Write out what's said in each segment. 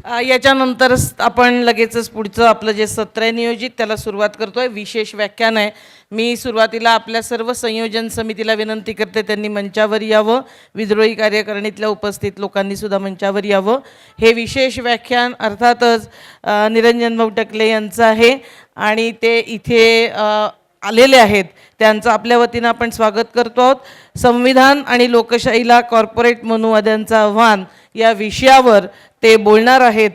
याच्यानंतर आपण लगेचच पुढचं आपलं जे सत्र आहे नियोजित त्याला सुरुवात करतो आहे. विशेष व्याख्यान आहे. मी सुरुवातीला आपल्या सर्व संयोजन समितीला विनंती करते त्यांनी मंचावर यावं. विद्रोही कार्यकारिणीतल्या उपस्थित लोकांनी सुद्धा मंचावर यावं. हे विशेष व्याख्यान अर्थातच निरंजन भाऊ टकले यांचं आहे आणि ते इथे आलेले आहेत. त्यांचं आपल्या वतीनं आपण स्वागत करतो आहोत. संविधान आणि लोकशाहीला कॉर्पोरेट मनुवाद्यांचं आव्हान या विषयावर ते बोलणार आहेत.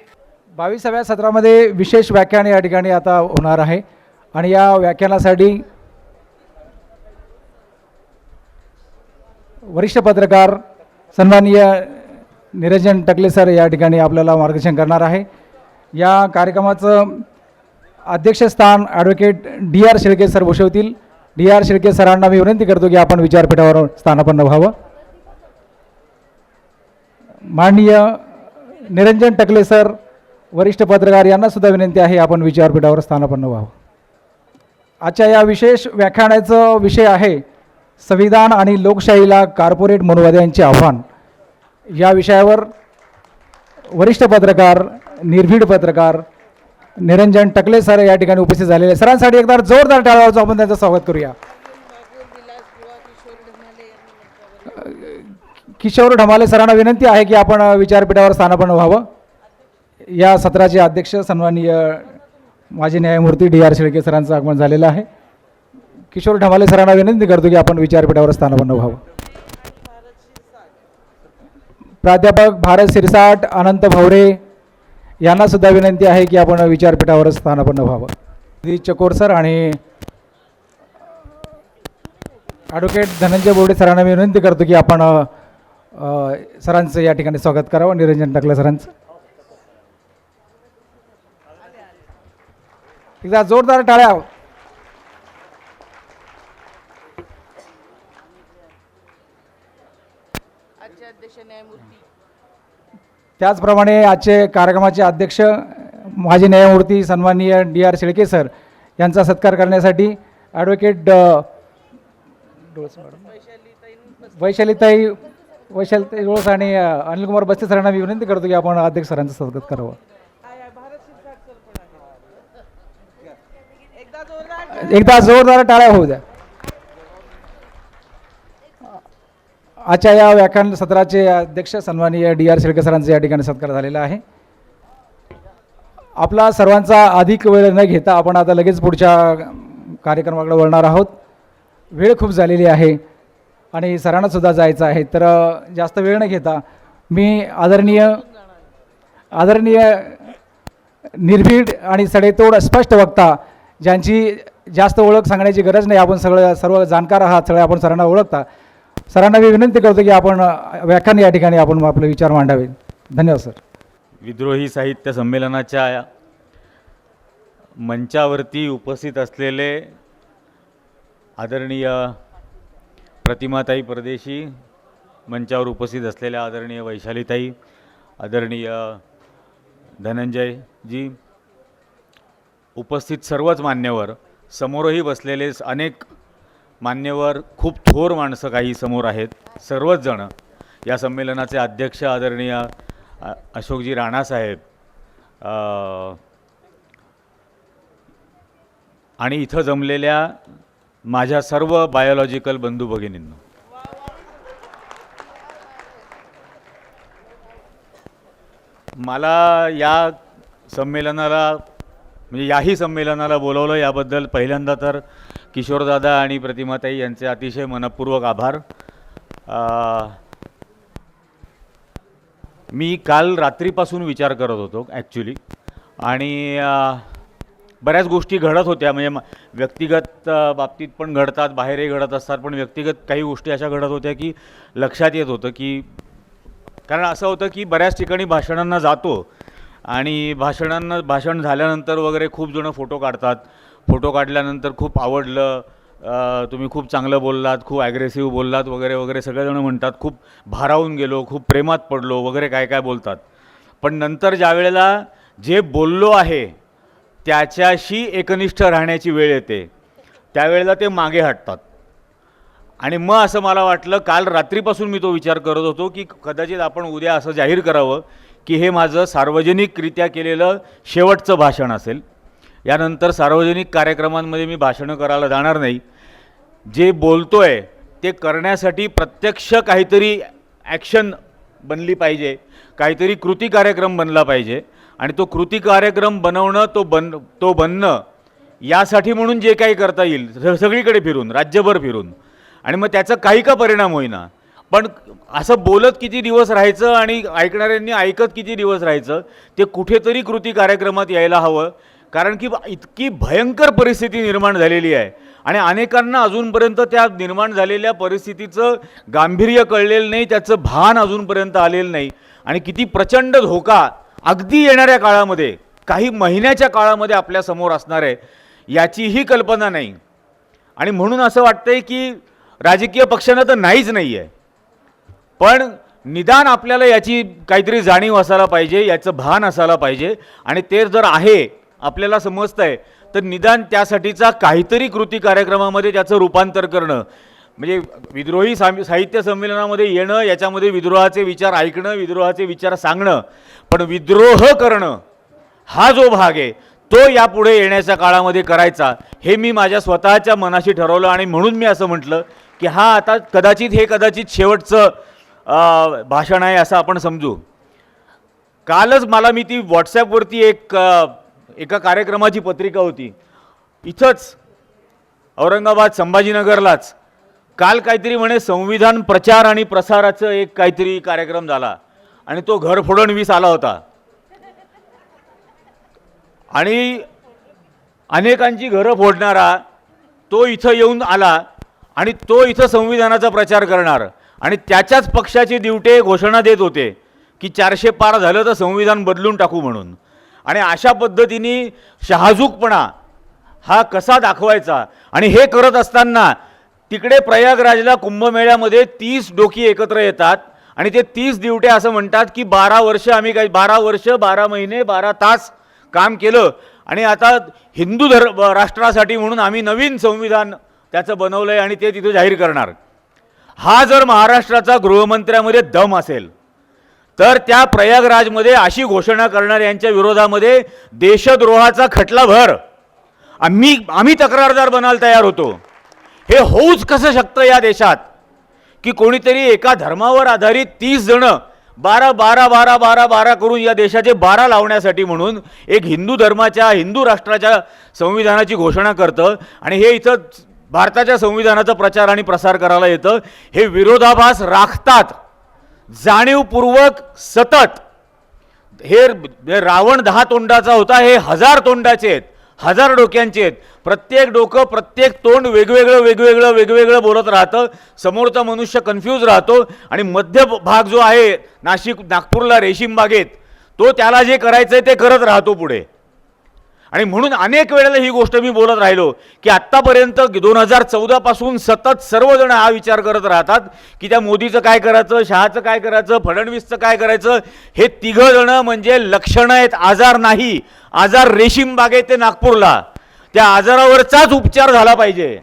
22व्या सत्रामध्ये विशेष व्याख्यान या ठिकाणी आता होणार आहे आणि या व्याख्यानासाठी वरिष्ठ पत्रकार सन्माननीय निरंजन टकले सर या ठिकाणी आपल्याला मार्गदर्शन करणार आहे. या कार्यक्रमाचं अध्यक्षस्थान ॲडव्होकेट DR शेळके सर भूषवतील. DR शेळके सरांना मी विनंती करतो की आपण विचारपीठावर स्थानापन्न व्हावं. माननीय निरंजन टकले सर वरिष्ठ पत्रकार यांना सुद्धा विनंती आहे आपण विचारपीठावर स्थानापन्न व्हावं. आजच्या या विशेष व्याख्यानाचा विषय आहे संविधान आणि लोकशाहीला कॉर्पोरेट मनुवाद्यांचे आव्हान. या विषयावर वरिष्ठ पत्रकार निर्भीड पत्रकार निरंजन टकले सर या ठिकाणी उपस्थित झालेले. सरांसाठी एकदा जोरदार टाळ्यावर आपण त्यांचं स्वागत करूया. किशोर ढमाले सरांना विनंती आहे की आपण विचारपीठावर स्थानापन्न व्हावं. या सत्राचे अध्यक्ष सन्माननीय माजी न्यायमूर्ती DR शेळके सरांचं आगमन झालेलं आहे. किशोर ढमाले सरांना विनंती करतो की आपण विचारपीठावर स्थानापन्न व्हावं. प्राध्यापक भारत सिरसाट अनंत भवरे यांना सुद्धा विनंती आहे की आपण विचारपीठावर स्थानापन्न व्हावं. चकोर सर आणि ॲडव्होकेट धनंजय बोर्डे सरांना मी विनंती करतो की आपण सरांचं या ठिकाणी स्वागत करावं. निरंजन टकले सरांचं एकदा जोरदार टाळ्या. त्याचप्रमाणे आजचे कार्यक्रमाचे अध्यक्ष माजी न्यायमूर्ती सन्माननीय DR शेळके सर यांचा सत्कार करण्यासाठी ॲडव्होकेट वैशालीताई डोळस आणि अनिलकुमार बस्ते सरांना मी विनंती करतो की आपण अध्यक्ष सरांचं स्वागत करावं. एकदा जोरदार टाळ्या होऊ द्या. आजच्या या व्याख्यान सत्राचे अध्यक्ष सन्माननीय DR शेळके सरांचा या ठिकाणी सत्कार झालेला आहे. आपला सर्वांचा अधिक वेळ न घेता आपण आता लगेच पुढच्या कार्यक्रमाकडे वळणार आहोत. वेळ खूप झालेली आहे आणि सरांना सुद्धा जायचं आहे. तर जास्त वेळ न घेता मी आदरणीय निर्भीड आणि सडेतोड स्पष्ट वक्ता ज्यांची जास्त ओळख सांगण्याची गरज नाही, आपण सर्व जाणकार आहात, सगळे आपण सरांना ओळखता, सरांना मी विनंती करतो की आपण व्याख्यान या ठिकाणी आपण आपले विचार मांडावे. धन्यवाद सर. विद्रोही साहित्य संमेलनाच्या मंचावरती उपस्थित असलेले आदरणीय प्रतिमाताई परदेशी, मंचावर उपस्थित असलेल्या आदरणीय वैशालीताई, आदरणीय धनंजयजी, उपस्थित सर्वच मान्यवर, समोरही बसलेले अनेक मान्यवर, खूप थोर माणसं काही समोर आहेत, सर्वच जण, या संमेलनाचे अध्यक्ष आदरणीय अशोकजी राणासाहेब आणि इथं जमलेल्या माझ्या सर्व बायोलॉजिकल बंधू भगिनींनो, मला या संमेलनाला म्हणजे याही संमेलनाला बोलवलं याबद्दल पहिल्यांदा तर किशोरदादा आणि प्रतिमाताई यांचे अतिशय मनपूर्वक आभार. मी काल रात्रीपासून विचार करत होतो ॲक्च्युली, आणि बऱ्याच गोष्टी घडत होत्या, म्हणजे व्यक्तिगत बाबतीत पण घडतात, बाहेरही घडत असतात, पण व्यक्तिगत काही गोष्टी अशा घडत होत्या की लक्षात येत होतं की, कारण असं होतं की बऱ्याच ठिकाणी भाषणांना जातो आणि भाषण झाल्यानंतर वगैरे खूप जणं फोटो काढतात, फोटो काढल्यानंतर खूप आवडलं, तुम्ही खूप चांगलं बोललात, खूप ॲग्रेसिव्ह बोललात वगैरे वगैरे सगळेजण म्हणतात, खूप भारावून गेलो, खूप प्रेमात पडलो वगैरे काय काय बोलतात. पण नंतर ज्या वेळेला जे बोललो आहे त्याच्याशी एकनिष्ठ राहण्याची वेळ येते त्यावेळेला ते मागे हटतात. आणि मग असं मला वाटलं, काल रात्रीपासून मी तो विचार करत होतो की कदाचित आपण उद्या असं जाहीर करावं की हे माझं सार्वजनिकरित्या केलेलं शेवटचं भाषण असेल. यानंतर सार्वजनिक कार्यक्रमांमध्ये मी भाषणं करायला जाणार नाही. जे बोलतोय ते करण्यासाठी प्रत्यक्ष काहीतरी ॲक्शन बनली पाहिजे, काहीतरी कृती कार्यक्रम बनला पाहिजे. आणि तो कृती कार्यक्रम बनवणं, तो बनणं यासाठी म्हणून जे काही करता येईल सगळीकडे फिरून, राज्यभर फिरून, आणि मग त्याचा काही का परिणाम होईना, पण असं बोलत किती दिवस राहायचं आणि ऐकणाऱ्यांनी ऐकत किती दिवस राहायचं, ते कुठेतरी कृती कार्यक्रमात यायला हवं. कारण की इतकी भयंकर परिस्थिती निर्माण झालेली आहे आणि अनेकांना अजूनपर्यंत त्या निर्माण झालेल्या परिस्थितीचं गांभीर्य कळलेलं नाही, त्याचं भान अजूनपर्यंत आलेलं नाही. आणि किती प्रचंड धोका अगदी येणाऱ्या काळामध्ये, काही महिन्याच्या काळामध्ये आपल्यासमोर असणार आहे याचीही कल्पना नाही. आणि म्हणून असं वाटतंय की राजकीय पक्षांना तर नाहीच नाही आहे, पण निदान आपल्याला याची काहीतरी जाणीव असायला पाहिजे, याचं भान असायला पाहिजे. आणि ते जर आहे, आपल्याला समजतं आहे, तर निदान त्यासाठीचा काहीतरी कृती कार्यक्रमामध्ये त्याचं रूपांतर करणं, म्हणजे विद्रोही साहित्य संमेलनामध्ये येणं, याच्यामध्ये विद्रोहाचे विचार ऐकणं, विद्रोहाचे विचार सांगणं, पण विद्रोह करणं हा जो भाग आहे तो यापुढे येण्याच्या काळामध्ये करायचा, हे मी माझ्या स्वतःच्या मनाशी ठरवलं. आणि म्हणून मी असं म्हटलं की आता कदाचित शेवटचं भाषण आहे असं आपण समजू. कालच मला मी ती व्हॉट्सॲपवरती एका कार्यक्रमाची पत्रिका होती, इथंच औरंगाबाद संभाजीनगरलाच, काल काहीतरी म्हणे संविधान प्रचार आणि प्रसाराचं एक काहीतरी कार्यक्रम झाला आणि तो घर फडणवीस आला होता. आणि अनेकांची घरं फोडणारा तो इथं येऊन आला आणि तो इथं संविधानाचा प्रचार करणार, आणि त्याच्याच पक्षाचे दिवटे घोषणा देत होते की 400 पार झालं तर संविधान बदलून टाकू म्हणून. आणि अशा पद्धतीने शहाजूकपणा हा कसा दाखवायचा. आणि हे करत असताना तिकडे प्रयागराजला कुंभमेळ्यामध्ये 30 डोकी एकत्र येतात आणि ते 30 दिवटे असं म्हणतात की 12 वर्ष आम्ही 12 महिने 12 तास काम केलं आणि आता हिंदू राष्ट्रासाठी म्हणून आम्ही नवीन संविधान त्याचं बनवलं आहे आणि ते तिथे जाहीर करणार. हा जर महाराष्ट्राचा गृहमंत्र्यामध्ये दम असेल तर त्या प्रयागराजमध्ये अशी घोषणा करणार यांच्या विरोधामध्ये देशद्रोहाचा खटला भर, आम्ही तक्रारदार बनायला तयार होतो. हे होऊच कसं शकतं या देशात की कोणीतरी एका धर्मावर आधारित 30 जण 12 करून या देशाचे 12 लावण्यासाठी म्हणून एक हिंदू धर्माच्या, हिंदू राष्ट्राच्या संविधानाची घोषणा करतं आणि हे इथं भारताच्या संविधानाचा प्रचार आणि प्रसार करायला येतं. हे विरोधाभास राखतात जाणीवपूर्वक सतत. हे रावण 10 तोंडाचा होता, हे 1000 तोंडाचे आहेत, 1000 डोक्यांचे आहेत. प्रत्येक डोकं, प्रत्येक तोंड वेगवेगळं बोलत राहतं. समोरचा मनुष्य कन्फ्यूज राहतो आणि मध्य भाग जो आहे नागपूरला रेशीम बागेत, तो त्याला जे करायचं आहे ते करत राहतो पुढे. आणि म्हणून अनेक वेळेला ही गोष्ट मी बोलत राहिलो की आत्तापर्यंत 2014 पासून सतत सर्वजण हा विचार करत राहतात की त्या मोदीचं काय करायचं, शहाचं काय करायचं, फडणवीसचं काय करायचं. हे तिघजण म्हणजे लक्षणं आहेत, आजार नाही. आजार रेशीम बागेत ते नागपूरला, त्या आजारावरचाच उपचार झाला पाहिजे.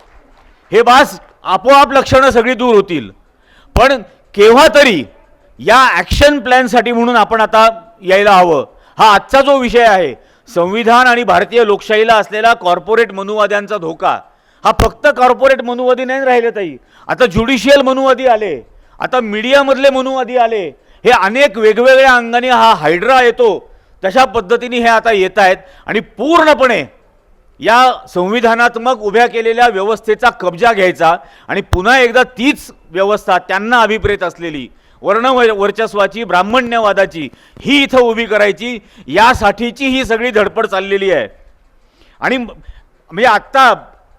हे बास आपोआप लक्षणं सगळी दूर होतील. पण केव्हा तरी या ॲक्शन प्लॅनसाठी म्हणून आपण आता यायला हवं. हा आजचा जो विषय आहे, संविधान आणि भारतीय लोकशाहीला असलेला कॉर्पोरेट मनुवाद्यांचा धोका, हा फक्त कॉर्पोरेट मनुवादी नाही राहिले ताई, आता ज्युडिशियल मनुवादी आले, आता मीडियामधले मनुवादी आले. हे अनेक वेगवेगळ्या अंगाने हा हायड्रा येतो, तशा पद्धतीने हे आता येत आहेत आणि पूर्णपणे या संविधानात्मक उभ्या केलेल्या व्यवस्थेचा कब्जा घ्यायचा आणि पुन्हा एकदा तीच व्यवस्था त्यांना अभिप्रेत असलेली वर्चस्वाची, ब्राह्मण्यवादाची ही इथं उभी करायची. यासाठीची ही सगळी धडपड चाललेली आहे. आणि म्हणजे आत्ता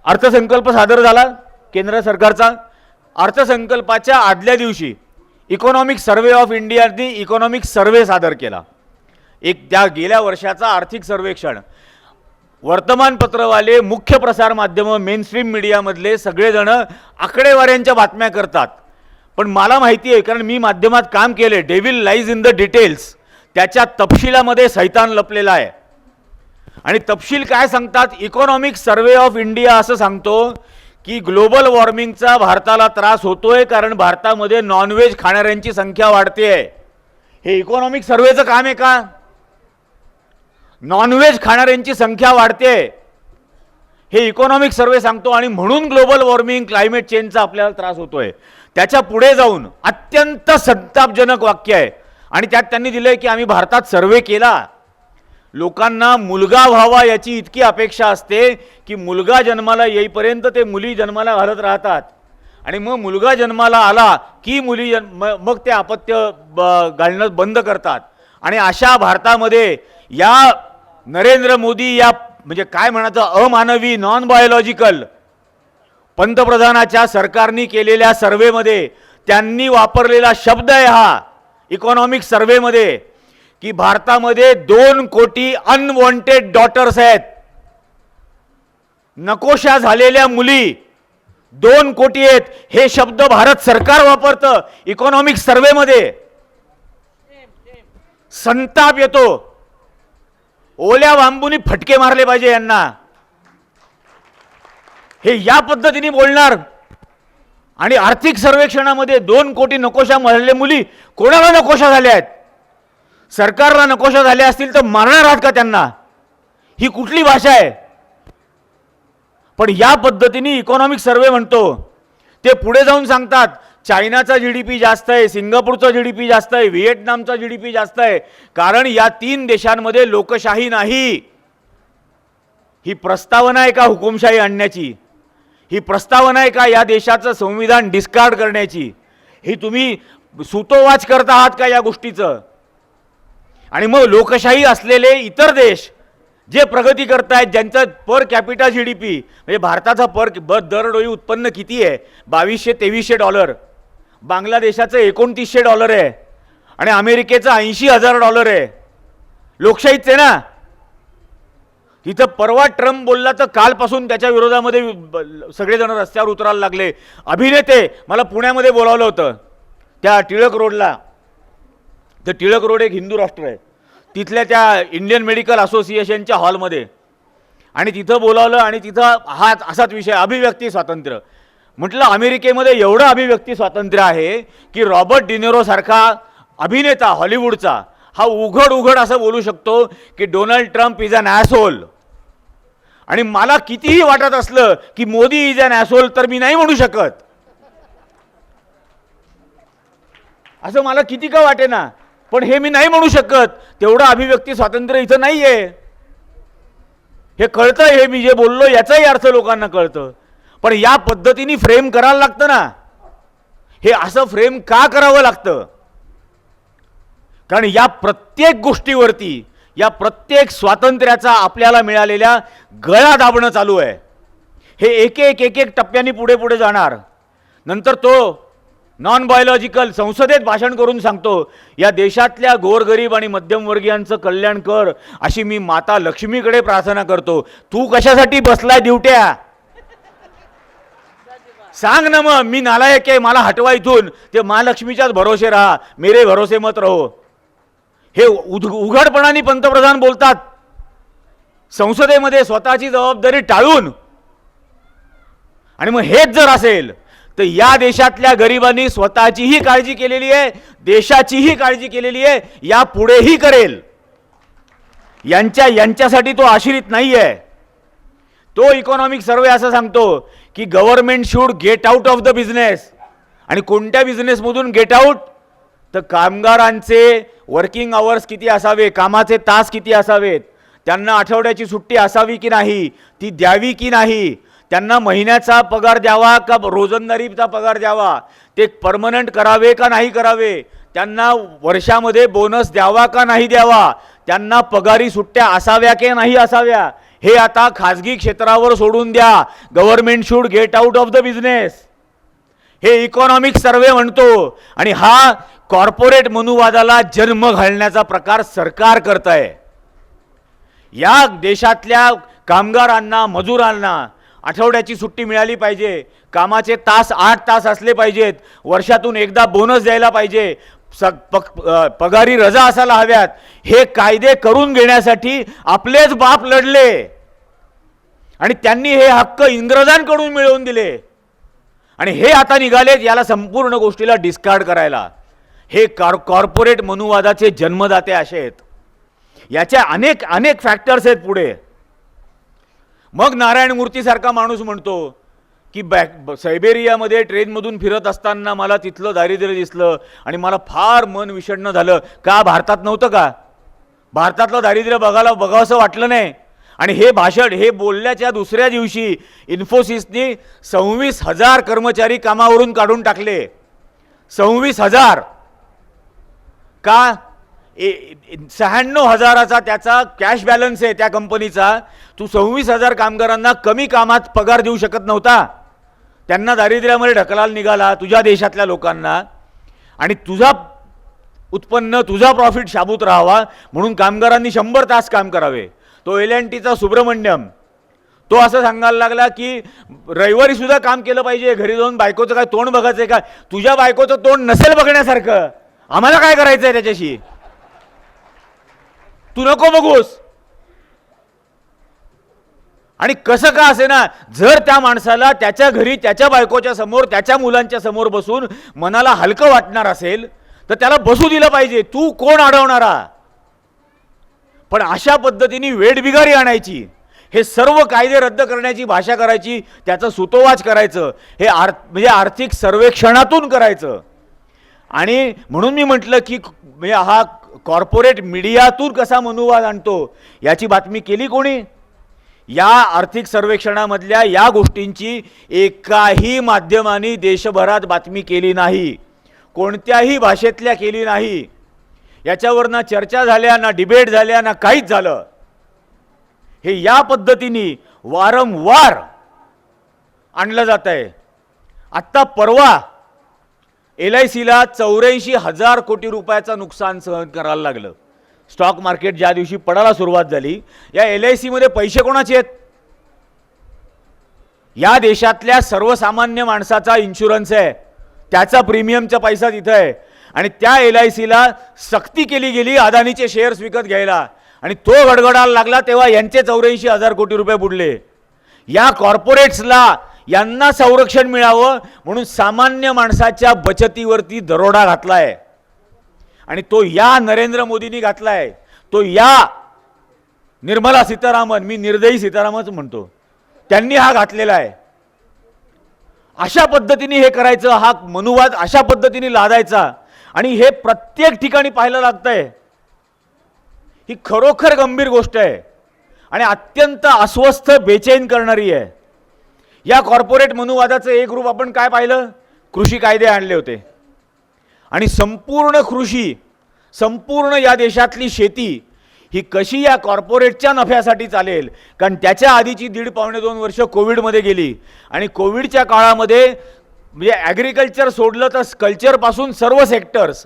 अर्थसंकल्प सादर झाला केंद्र सरकारचा. अर्थसंकल्पाच्या आदल्या दिवशी इकॉनॉमिक सर्वे ऑफ इंडियाने इकॉनॉमिक सर्वे सादर केला, एक त्या गेल्या वर्षाचा आर्थिक सर्वेक्षण. वर्तमानपत्रवाले, मुख्य प्रसार माध्यमं, मेनस्ट्रीम मीडियामधले सगळेजण आकडेवाऱ्यांच्या बातम्या करतात. पण मला माहिती आहे, कारण मी माध्यमात काम केले, devil lies in the details, त्याच्या तपशिलामध्ये सैतान लपलेला आहे. आणि तपशील काय सांगतात, इकॉनॉमिक सर्वे ऑफ इंडिया असं सांगतो की ग्लोबल वॉर्मिंगचा भारताला त्रास होतोय कारण भारतामध्ये नॉनव्हेज खाणाऱ्यांची संख्या वाढते आहे. हे इकॉनॉमिक सर्वेचं काम आहे का? नॉनव्हेज खाणाऱ्यांची संख्या वाढते हे इकॉनॉमिक सर्वे सांगतो आणि म्हणून ग्लोबल वॉर्मिंग क्लायमेट चेंजचा आपल्याला त्रास होतोय. त्याच्या पुढे जाऊन अत्यंत संतापजनक वाक्य आहे आणि त्यात त्यांनी दिलंय की आम्ही भारतात सर्वे केला, लोकांना मुलगा व्हावा याची इतकी अपेक्षा असते की मुलगा जन्माला येईपर्यंत ते मुली जन्माला घालत राहतात आणि मग मुलगा जन्माला आला की मग ते अपत्य घालणं बंद करतात. आणि अशा भारतामध्ये या नरेंद्र मोदी या म्हणजे काय म्हणायचं अमानवी नॉन बायोलॉजिकल पंतप्रधानाच्या सरकारने केलेल्या सर्वेमध्ये त्यांनी वापरलेला शब्द आहे हा इकॉनॉमिक सर्वेमध्ये की भारतामध्ये 2 कोटी अनवॉन्टेड डॉटर्स आहेत. नकोशा झालेल्या मुली 2 कोटी आहेत. हे शब्द भारत सरकार वापरतं इकॉनॉमिक सर्वेमध्ये. संताप येतो. ओल्या बांबूनी फटके मारले पाहिजे यांना. हे या पद्धतीने बोलणार. आणि आर्थिक सर्वेक्षणामध्ये 2 कोटी नकोशा झालेल्या मुली कोणाला नकोशा झाल्या आहेत? सरकारला नकोशा झाल्या असतील तर मारणार आहात का त्यांना? ही कुठली भाषा आहे? पण या पद्धतीने इकॉनॉमिक सर्वे म्हणतो. ते पुढे जाऊन सांगतात चायनाचा जीडीपी जास्त आहे, सिंगापूरचा जीडीपी जास्त आहे, व्हिएतनामचा जीडीपी जास्त आहे, कारण या 3 देशांमध्ये लोकशाही नाही. ही प्रस्तावना आहे का हुकुमशाही आणण्याची? ही प्रस्तावना आहे का या देशाचं संविधान डिस्कार्ड करण्याची? ही तुम्ही सुतोवाच करत आहात का या गोष्टीचं? आणि मग लोकशाही असलेले इतर देश जे प्रगती करतायत, ज्यांचं पर कॅपिटा जीडीपी म्हणजे भारताचा दरडोई उत्पन्न किती आहे? $2200-2300. बांगलादेशाचं $2900 आहे आणि अमेरिकेचं $80,000 आहे. लोकशाहीच आहे ना. तिथं परवा ट्रम्प बोलला तर कालपासून त्याच्या विरोधामध्ये सगळेजण रस्त्यावर उतरायला लागले. अभिनेते मला पुण्यामध्ये बोलावलं होतं त्या टिळक रोडला. तर टिळक रोड एक हिंदू राष्ट्र आहे, तिथल्या त्या इंडियन मेडिकल असोसिएशनच्या हॉलमध्ये, आणि तिथं बोलावलं आणि तिथं हा असाच विषय अभिव्यक्ती स्वातंत्र्य. म्हटलं अमेरिकेमध्ये एवढं अभिव्यक्ती स्वातंत्र्य आहे की रॉबर्ट डिनेरो सारखा अभिनेता हॉलिवूडचा हा उघड असं बोलू शकतो की डोनाल्ड ट्रम्प इज अन ॲसहोल. आणि मला कितीही वाटत असलं की मोदी इज अन ॲसहोल तर मी नाही म्हणू शकत. असं मला किती का वाटेना, पण हे मी नाही म्हणू शकत. तेवढं अभिव्यक्ती स्वातंत्र्य इथं नाही आहे. हे कळतं, हे मी जे बोललो याचाही अर्थ लोकांना कळतं. पण या पद्धतीने फ्रेम करायला लागतं ना. हे असं फ्रेम का करावं लागतं? कारण या प्रत्येक गोष्टीवरती, या प्रत्येक स्वातंत्र्याचा आपल्याला मिळालेल्या गळा दाबणं चालू आहे. हे एक एक टप्प्यांनी पुढे जाणार. नंतर तो नॉन बायोलॉजिकल संसदेत भाषण करून सांगतो या देशातल्या गोरगरीब आणि मध्यमवर्गीयांचं कल्याण कर, अशी मी माता लक्ष्मीकडे प्रार्थना करतो. तू कशासाठी बसलाय ड्युट्या? सांग ना. मग मी नालायक आहे, मला हटवा इथून. ते महालक्ष्मीच्याच भरोसे राहा, मेरे भरोसे मत रहो. हे उघडपणाने पंतप्रधान बोलतात संसदेमध्ये स्वतःची जबाबदारी टाळून. आणि मग हेच जर असेल तर या देशातल्या गरिबांनी स्वतःचीही काळजी केलेली आहे, देशाचीही काळजी केलेली आहे, या पुढेही करेल. यांच्यासाठी तो आश्रित नाही आहे. तो इकॉनॉमिक सर्वे असं सांगतो की government should get out of the business. आणि कोणत्या बिझनेसमधून गेट आउट? तर कामगारांचे वर्किंग आवर्स किती असावे, कामाचे तास किती असावेत, त्यांना आठवड्याची सुट्टी असावी की नाही, ती द्यावी की नाही, त्यांना महिन्याचा पगार द्यावा का रोजंदारीचा पगार द्यावा, ते परमनंट करावे का नाही करावे, त्यांना वर्षामध्ये बोनस द्यावा का नाही द्यावा, त्यांना पगारी सुट्ट्या असाव्या की नाही असाव्या, हे आता खाजगी क्षेत्रावर सोडून द्या. Government should get out of the business. हे इकॉनॉमिक सर्वे म्हणतो. आणि हा कॉर्पोरेट मनुवादाला जन्म घालण्याचा प्रकार सरकार करत आहे. या देशातल्या कामगारांना, मजुरांना आठवड्याची सुट्टी मिळाली पाहिजे, कामाचे तास 8 तास असले पाहिजेत, वर्षातून एकदा बोनस द्यायला पाहिजे, पगारी रजा असायला हव्यात. हे कायदे करून घेण्यासाठी आपलेच बाप लढले आणि त्यांनी हे हक्क इंग्रजांकडून मिळवून दिले. आणि हे आता निघालेत याला संपूर्ण गोष्टीला डिस्कार्ड करायला. हे कॉर्पोरेट मनुवादाचे जन्मदाते असे आहेत. याच्या अनेक अनेक फॅक्टर्स आहेत पुढे. मग नारायण मूर्तीसारखा माणूस म्हणतो की सायबेरियामध्ये ट्रेनमधून फिरत असताना मला तिथलं दारिद्र्य दिसलं आणि मला फार मन विषण्ण झालं. का भारतात नव्हतं का? भारतातलं दारिद्र्य बघावंसं वाटलं नाही. आणि हे भाषण हे बोलल्याच्या दुसऱ्या दिवशी इन्फोसिसनी 26,000 कर्मचारी कामावरून काढून टाकले. 26,000 का? 96,000चा त्याचा कॅश बॅलन्स आहे त्या कंपनीचा. तू 26,000 कामगारांना कमी कामात पगार देऊ शकत नव्हता. त्यांना दारिद्र्यामध्ये ढकलायला निघाला तुझ्या देशातल्या लोकांना. आणि तुझा उत्पन्न तुझा प्रॉफिट शाबूत राहावा म्हणून कामगारांनी 100 तास काम करावे. तो L&Tचा सुब्रमण्यम तो असं सांगायला लागला की रविवारी सुद्धा काम केलं पाहिजे. घरी जाऊन बायकोचं काय तोंड बघायचंय का? तुझ्या बायकोचं तोंड नसेल बघण्यासारखं, आम्हाला काय करायचंय त्याच्याशी? तू नको बघूस. आणि कसं का असे ना, जर त्या माणसाला त्याच्या घरी त्याच्या बायकोच्या समोर त्याच्या मुलांच्या समोर बसून मनाला हलकं वाटणार असेल तर त्याला बसू दिलं पाहिजे. तू कोण अडवणारा? पण अशा पद्धतीने वेठबिगारी आणायची, हे सर्व कायदे रद्द करण्याची भाषा करायची, त्याचं सुतोवाच करायचं, हे म्हणजे आर्थिक सर्वेक्षणातून करायचं. आणि म्हणून मी म्हटलं की म्हणजे हा कॉर्पोरेट मीडियातून कसा मनुवाद आणतो याची बातमी केली कोणी? या आर्थिक सर्वेक्षणामधल्या या गोष्टींची एकाही माध्यमांनी देशभरात बातमी केली नाही, कोणत्याही भाषेतल्या केली नाही. याच्यावर ना चर्चा झाल्या, ना डिबेट झाल्या, ना काहीच झालं. हे या पद्धतीने वारंवार आणलं जात आहे. आत्ता परवा LICला 84,000 कोटी रुपयाचं नुकसान सहन करायला लागलं. स्टॉक मार्केट ज्या दिवशी पडायला सुरुवात झाली, या LICमध्ये पैसे कोणाचे आहेत? या देशातल्या सर्वसामान्य माणसाचा इन्शुरन्स आहे, त्याचा प्रीमियमचा पैसा तिथं आहे. आणि त्या LICला सक्ती केली गेली अदानीचे शेअर्स विकत घ्यायला, आणि तो गडगडायला लागला तेव्हा यांचे 84,000 कोटी रुपये बुडले. या कॉर्पोरेट्सला यांना संरक्षण मिळावं म्हणून सामान्य माणसाच्या बचतीवरती दरोडा घातलाय. आणि तो या नरेंद्र मोदींनी घातलाय, तो या निर्मला सीतारामन, मी निर्दयी सीतारामच म्हणतो, त्यांनी हा घातलेला आहे. अशा पद्धतीने हे करायचं, हा मनुवाद अशा पद्धतीने लादायचा. आणि हे प्रत्येक ठिकाणी पाहायला लागतंय. ही खरोखर गंभीर गोष्ट आहे आणि अत्यंत अस्वस्थ बेचैन करणारी आहे. या कॉर्पोरेट मनुवादाचं एक रूप आपण काय पाहिलं? कृषी कायदे आणले होते आणि संपूर्ण कृषी, संपूर्ण या देशातली शेती ही कशी या कॉर्पोरेटच्या नफ्यासाठी चालेल. कारण त्याच्या आधीची 1.5-2 वर्ष कोविडमध्ये गेली आणि कोविडच्या काळामध्ये म्हणजे ॲग्रिकल्चर सोडलं तर कल्चरपासून सर्व सेक्टर्स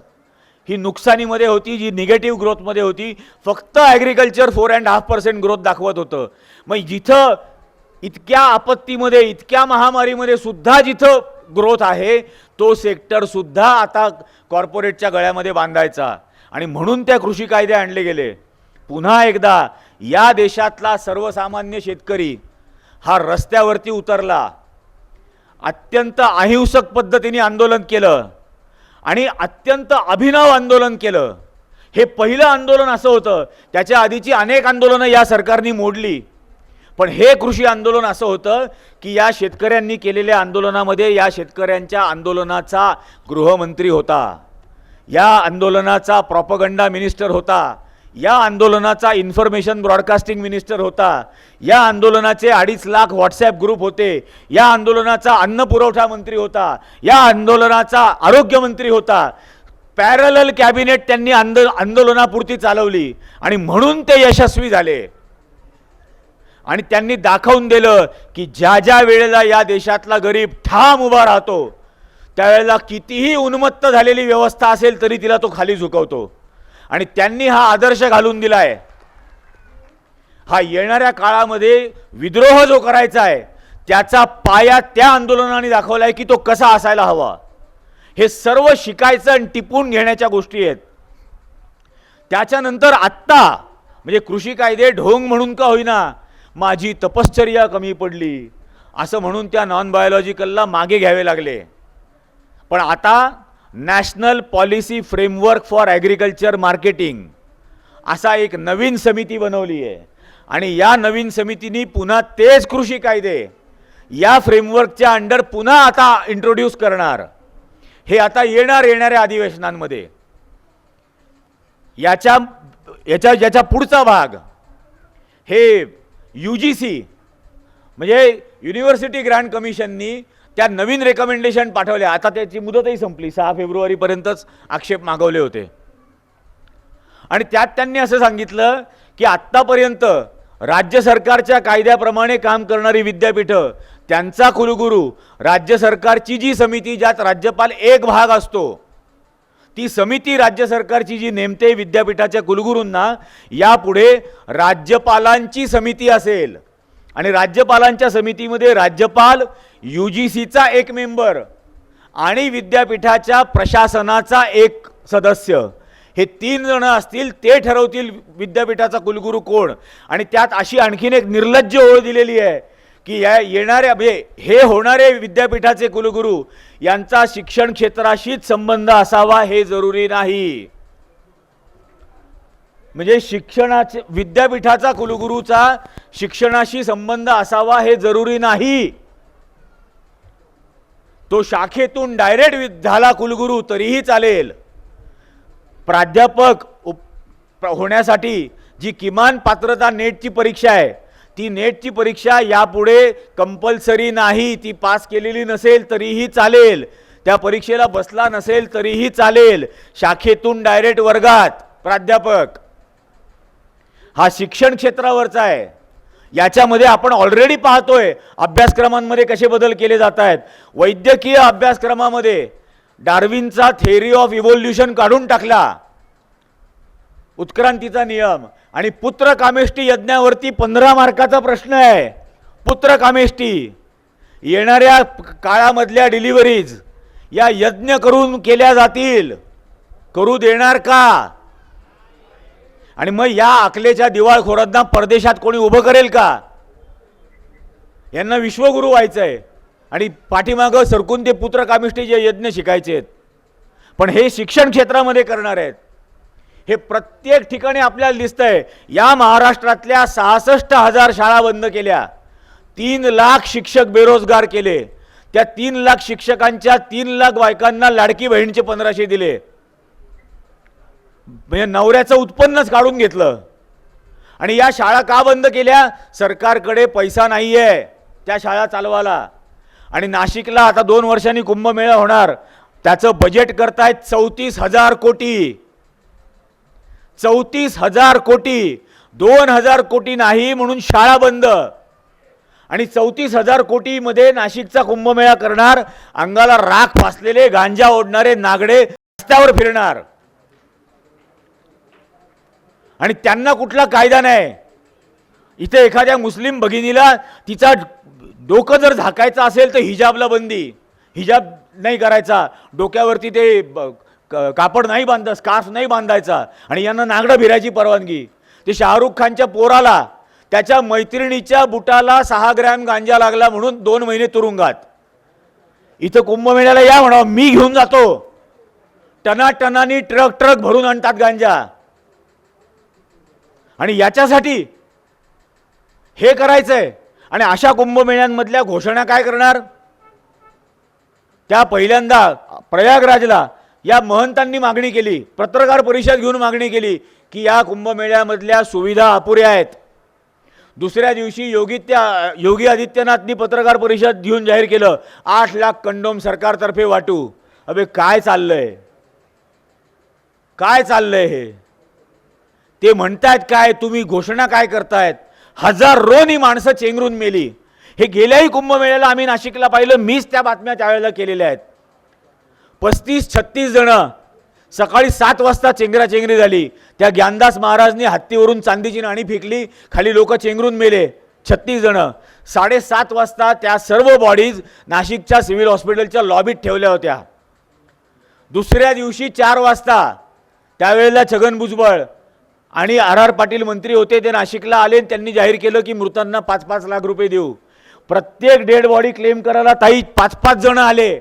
ही नुकसानीमध्ये होती, जी निगेटिव्ह ग्रोथमध्ये होती. फक्त ॲग्रिकल्चर 4.5% ग्रोथ दाखवत होतं. मग जिथं इतक्या आपत्तीमध्ये, इतक्या महामारीमध्ये सुद्धा जिथं ग्रोथ आहे तो सेक्टर सुद्धा आता कॉर्पोरेटच्या गळ्यामध्ये बांधायचा. आणि म्हणून त्या कृषी कायदे आणले गेले. पुन्हा एकदा या देशातला सर्वसामान्य शेतकरी हा रस्त्यावरती उतरला, अत्यंत अहिंसक पद्धतीने आंदोलन केलं आणि अत्यंत अभिनव आंदोलन केलं. हे पहिलं आंदोलन असं होतं. त्याच्या आधीची अनेक आंदोलनं या सरकारने मोडली, पण हे कृषी आंदोलन असं होतं की या शेतकऱ्यांनी केलेल्या आंदोलनामध्ये या शेतकऱ्यांच्या आंदोलनाचा गृहमंत्री होता, या आंदोलनाचा प्रॉपगंडा मिनिस्टर होता, या आंदोलनाचा इन्फॉर्मेशन ब्रॉडकास्टिंग मिनिस्टर होता, या आंदोलनाचे 2.5 लाख व्हॉट्सॲप ग्रुप होते, या आंदोलनाचा अन्न पुरवठा मंत्री होता, या आंदोलनाचा आरोग्य मंत्री होता. पॅरलल कॅबिनेट त्यांनी आंदोलनापुरती चालवली आणि म्हणून ते यशस्वी झाले. आणि त्यांनी दाखवून दिलं की ज्या ज्या वेळेला या देशातला गरीब ठाम उभा राहतो त्यावेळेला कितीही उन्मत्त झालेली व्यवस्था असेल तरी तिला तो खाली झुकवतो. आणि त्यांनी हा आदर्श घालून दिलाय. हा येणाऱ्या काळामध्ये विद्रोह जो करायचा आहे त्याचा पाया त्या आंदोलनाने दाखवलाय की तो कसा असायला हवा. हे सर्व शिकायचं आणि टिपून घेण्याच्या गोष्टी आहेत. त्याच्यानंतर आत्ता म्हणजे कृषी कायदे ढोंग म्हणून का होईना माझी तपश्चर्या कमी पडली असं म्हणून त्या नॉन बायोलॉजिकलला मागे घ्यावे लागले. पण आता national policy framework for agriculture marketing असा एक नवीन समिती बनवली आहे आणि या नवीन समितीने पुन्हा तेच कृषी कायदे या फ्रेमवर्कच्या अंडर पुन्हा आता इंट्रोड्यूस करणार. हे आता येणाऱ्या अधिवेशनांमध्ये याच्या पुढचा भाग हे UGC म्हणजे युनिव्हर्सिटी ग्रँट कमिशननी त्या नवीन रेकमेंडेशन पाठवल्या. आता त्याची मुदतही संपली, 6 फेब्रुवारीपर्यंतच आक्षेप मागवले होते आणि त्यात त्यांनी असं सांगितलं की आत्तापर्यंत राज्य सरकारच्या कायद्याप्रमाणे काम करणारी विद्यापीठं त्यांचा कुलगुरू राज्य सरकारची जी समिती ज्यात राज्यपाल एक भाग असतो ती समिती राज्य सरकारची जी नेमते विद्यापीठाच्या कुलगुरूंना यापुढे राज्यपालांची समिती असेल आणि राज्यपालांच्या समितीमध्ये राज्यपाल UGCचा एक मेंबर आणि विद्यापीठाच्या प्रशासनाचा एक सदस्य हे 3 जण असतील. ते ठरवतील विद्यापीठाचा कुलगुरू कोण. आणि त्यात अशी आणखीन एक निर्लज्ज ओळ दिलेली आहे की या येणाऱ्या हे होणारे विद्यापीठाचे कुलगुरू यांचा शिक्षण क्षेत्राशीच संबंध असावा हे जरुरी नाही. म्हणजे विद्यापीठाचा कुलगुरूचा शिक्षणाशी संबंध असावा हे जरुरी नाही. तो शाखेतून डायरेक्ट झाला कुलगुरू तरीही चालेल. प्राध्यापक होण्यासाठी जी किमान पात्रता नेटची परीक्षा आहे ती नेटची परीक्षा यापुढे कंपल्सरी नाही. ती पास केलेली नसेल तरीही चालेल, त्या परीक्षेला बसला नसेल तरीही चालेल. शाखेतून डायरेक्ट वर्गात प्राध्यापक हा शिक्षण क्षेत्रावरचा आहे. याच्यामध्ये आपण ऑलरेडी पाहतोय अभ्यासक्रमांमध्ये कसे बदल केले जात आहेत. वैद्यकीय अभ्यासक्रमामध्ये डार्विनचा थेअरी ऑफ इव्होल्यूशन काढून टाकला, उत्क्रांतीचा नियम, आणि पुत्र कामेष्टी यज्ञावरती 15 मार्काचा प्रश्न आहे. पुत्र कामेष्टी येणाऱ्या काळामधल्या डिलिव्हरीज या यज्ञ करून केल्या जातील, करू देणार का? आणि मग या अकलेच्या दिवाळखोरांना परदेशात कोणी उभं करेल का? यांना विश्वगुरू व्हायचं आहे आणि पाठीमागं सरकून ते पुत्र कामिष्टीचे यज्ञ शिकायचे आहेत. पण हे शिक्षण क्षेत्रामध्ये करणार आहेत. हे प्रत्येक ठिकाणी आपल्याला दिसतंय. या महाराष्ट्रातल्या 66,000 शाळा बंद केल्या, 3 लाख शिक्षक बेरोजगार केले, त्या 3 लाख शिक्षकांच्या 3 लाख बायकांना लाडकी बहिणीचे 1500 दिले. म्हणजे नवऱ्याचं उत्पन्नच काढून घेतलं. आणि या शाळा का बंद केल्या? सरकारकडे पैसा नाहीये त्या शाळा चालवायला. आणि नाशिकला आता 2 वर्षांनी कुंभमेळा होणार, त्याचं बजेट करतायत 34,000 कोटी. 34,000 कोटी, 2,000 कोटी नाही म्हणून शाळा बंद. आणि 34,000 कोटीमध्ये नाशिकचा कुंभमेळा करणार, अंगाला राख फासलेले गांजा ओढणारे नागडे रस्त्यावर फिरणार आणि त्यांना कुठला कायदा नाही. इथे एखाद्या मुस्लिम भगिनीला तिचा डोकं जर झाकायचं असेल तर हिजाबला बंदी, हिजाब नाही करायचा, डोक्यावरती ते कापड नाही बांधा, स्कार्फ नाही बांधायचा, आणि यांना नागडं फिरायची परवानगी. ते शाहरुख खानच्या पोराला त्याच्या मैत्रिणीच्या बुटाला 6 ग्रॅम गांजा लागला म्हणून 2 महिने तुरुंगात. इथं कुंभमेळ्याला या म्हणावं, मी घेऊन जातो. टनाटनानी ट्रक भरून आणतात गांजा. आणि याच्यासाठी हे करायचंय. आणि अशा कुंभमेळ्यांमधल्या घोषणा काय करणार? त्या पहिल्यांदा प्रयागराजला या महंतांनी मागणी केली, पत्रकार परिषद घेऊन मागणी केली की या कुंभमेळ्यामधल्या सुविधा अपुऱ्या आहेत. दुसऱ्या दिवशी योगी आदित्यनाथनी पत्रकार परिषद घेऊन जाहीर केलं 8 लाख कंडोम सरकारतर्फे वाटू. अबे काय चाललंय, काय चाललंय हे? ते म्हणतायत काय, तुम्ही घोषणा काय करतायत? हजारोनी माणसं चेंगरून मेली. हे गेल्याही कुंभमेळ्याला आम्ही नाशिकला पाहिलं, मीच त्या बातम्या त्यावेळेला केलेल्या आहेत. 35-36 जण सकाळी 7 वाजता चेंगराचेंगरी झाली. त्या ज्ञानदास महाराजनी हत्तीवरून चांदीची नाणी फेकली, खाली लोक चेंगरून मेले 36 जण. 7:30 वाजता त्या सर्व बॉडीज नाशिकच्या सिव्हिल हॉस्पिटलच्या लॉबीत ठेवल्या होत्या. दुसऱ्या दिवशी 4 वाजता त्यावेळेला छगन भुजबळ आणि RR पाटील मंत्री होते, ते नाशिकला आले. त्यांनी जाहीर केलं की मृतांना 5-5 लाख रुपये देऊ. प्रत्येक डेड बॉडी क्लेम करायला ताई 5-5 जण आले.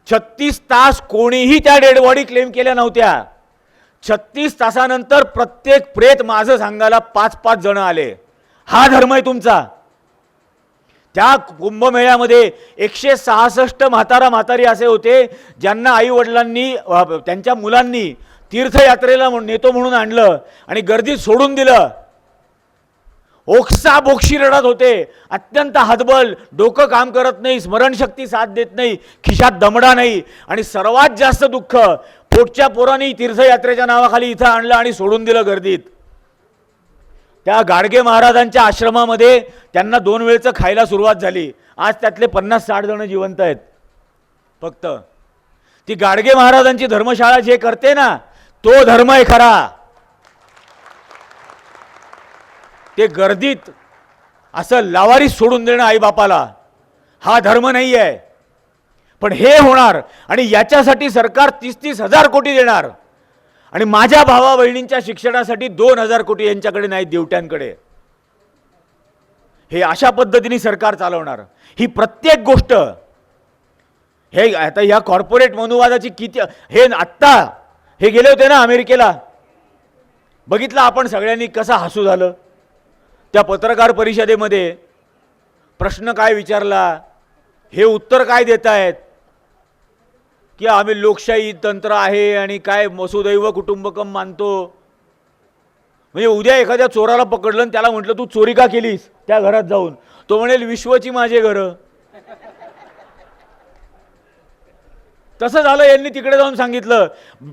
36 तास कोणीही त्या डेड बॉडी क्लेम केल्या नव्हत्या. 36 तासानंतर प्रत्येक प्रेत माझं सांगायला 5-5 जण आले. हा धर्म आहे तुमचा? त्या कुंभमेळ्यामध्ये 166 म्हातारा म्हातारी असे होते ज्यांना आई वडिलांनी त्यांच्या मुलांनी तीर्थयात्रेला नेतो म्हणून आणलं आणि गर्दीत सोडून दिलं. ओक्सा बोक्षी रडत होते, अत्यंत हतबल, डोकं काम करत नाही, स्मरणशक्ती साथ देत नाही, खिशात दमडा नाही, आणि सर्वात जास्त दुःख पोटच्या पोरांनी तीर्थयात्रेच्या नावाखाली इथं आणलं आणि सोडून दिलं गर्दीत. त्या गाडगे महाराजांच्या आश्रमामध्ये त्यांना 2 वेळचं खायला सुरुवात झाली. आज त्यातले 50-60 जण जिवंत आहेत फक्त. ती गाडगे महाराजांची धर्मशाळा जे करते ना, तो धर्म आहे खरा. ते गर्दीत असं लावारी सोडून देणं आईबापाला, हा धर्म नाही आहे. पण हे होणार, आणि याच्यासाठी सरकार 30-30 हजार कोटी देणार, आणि माझ्या भावा बहिणींच्या शिक्षणासाठी 2000 कोटी यांच्याकडे नाही, देवट्यांकडे. हे अशा पद्धतीने सरकार चालवणार. ही प्रत्येक गोष्ट, हे आता या कॉर्पोरेट मनुवादाची किती, हे आत्ता हे गेले होते ना अमेरिकेला, बघितलं आपण सगळ्यांनी कसं हसू झालं. त्या पत्रकार परिषदेमध्ये प्रश्न काय विचारला, हे उत्तर काय देत आहेत की आम्ही लोकशाही तंत्र आहे आणि काय वसुदैव कुटुंबकम मानतो. म्हणजे उद्या एखाद्या चोराला पकडलं आणि त्याला म्हटलं तू चोरी का केलीस त्या घरात जाऊन, तो म्हणेल विश्वची माझे घरं. तसं झालं. यांनी तिकडे जाऊन सांगितलं,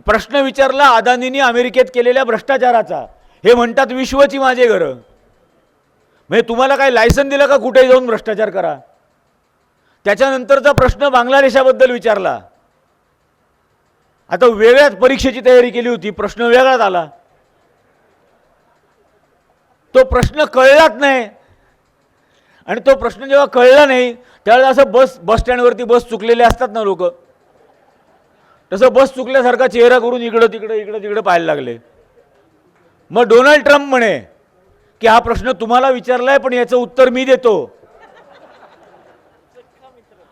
प्रश्न विचारला अदानींनी अमेरिकेत केलेल्या भ्रष्टाचाराचा, हे म्हणतात विश्वची माझे घरं. म्हणजे तुम्हाला काय लायसन दिलं का कुठे जाऊन भ्रष्टाचार करा. त्याच्यानंतरचा प्रश्न बांगलादेशाबद्दल विचारला. आता वेगळ्याच परीक्षेची तयारी केली होती, प्रश्न वेगळाच आला, तो प्रश्न कळलाच नाही. आणि तो प्रश्न जेव्हा कळला नाही त्यावेळेला असं बस स्टँडवरती बस चुकलेले असतात ना लोक, तसं बस चुकल्यासारखा चेहरा करून इकडं तिकडं पाहायला लागले. मग डोनाल्ड ट्रम्प म्हणे की हा प्रश्न तुम्हाला विचारलाय पण याचं उत्तर मी देतो.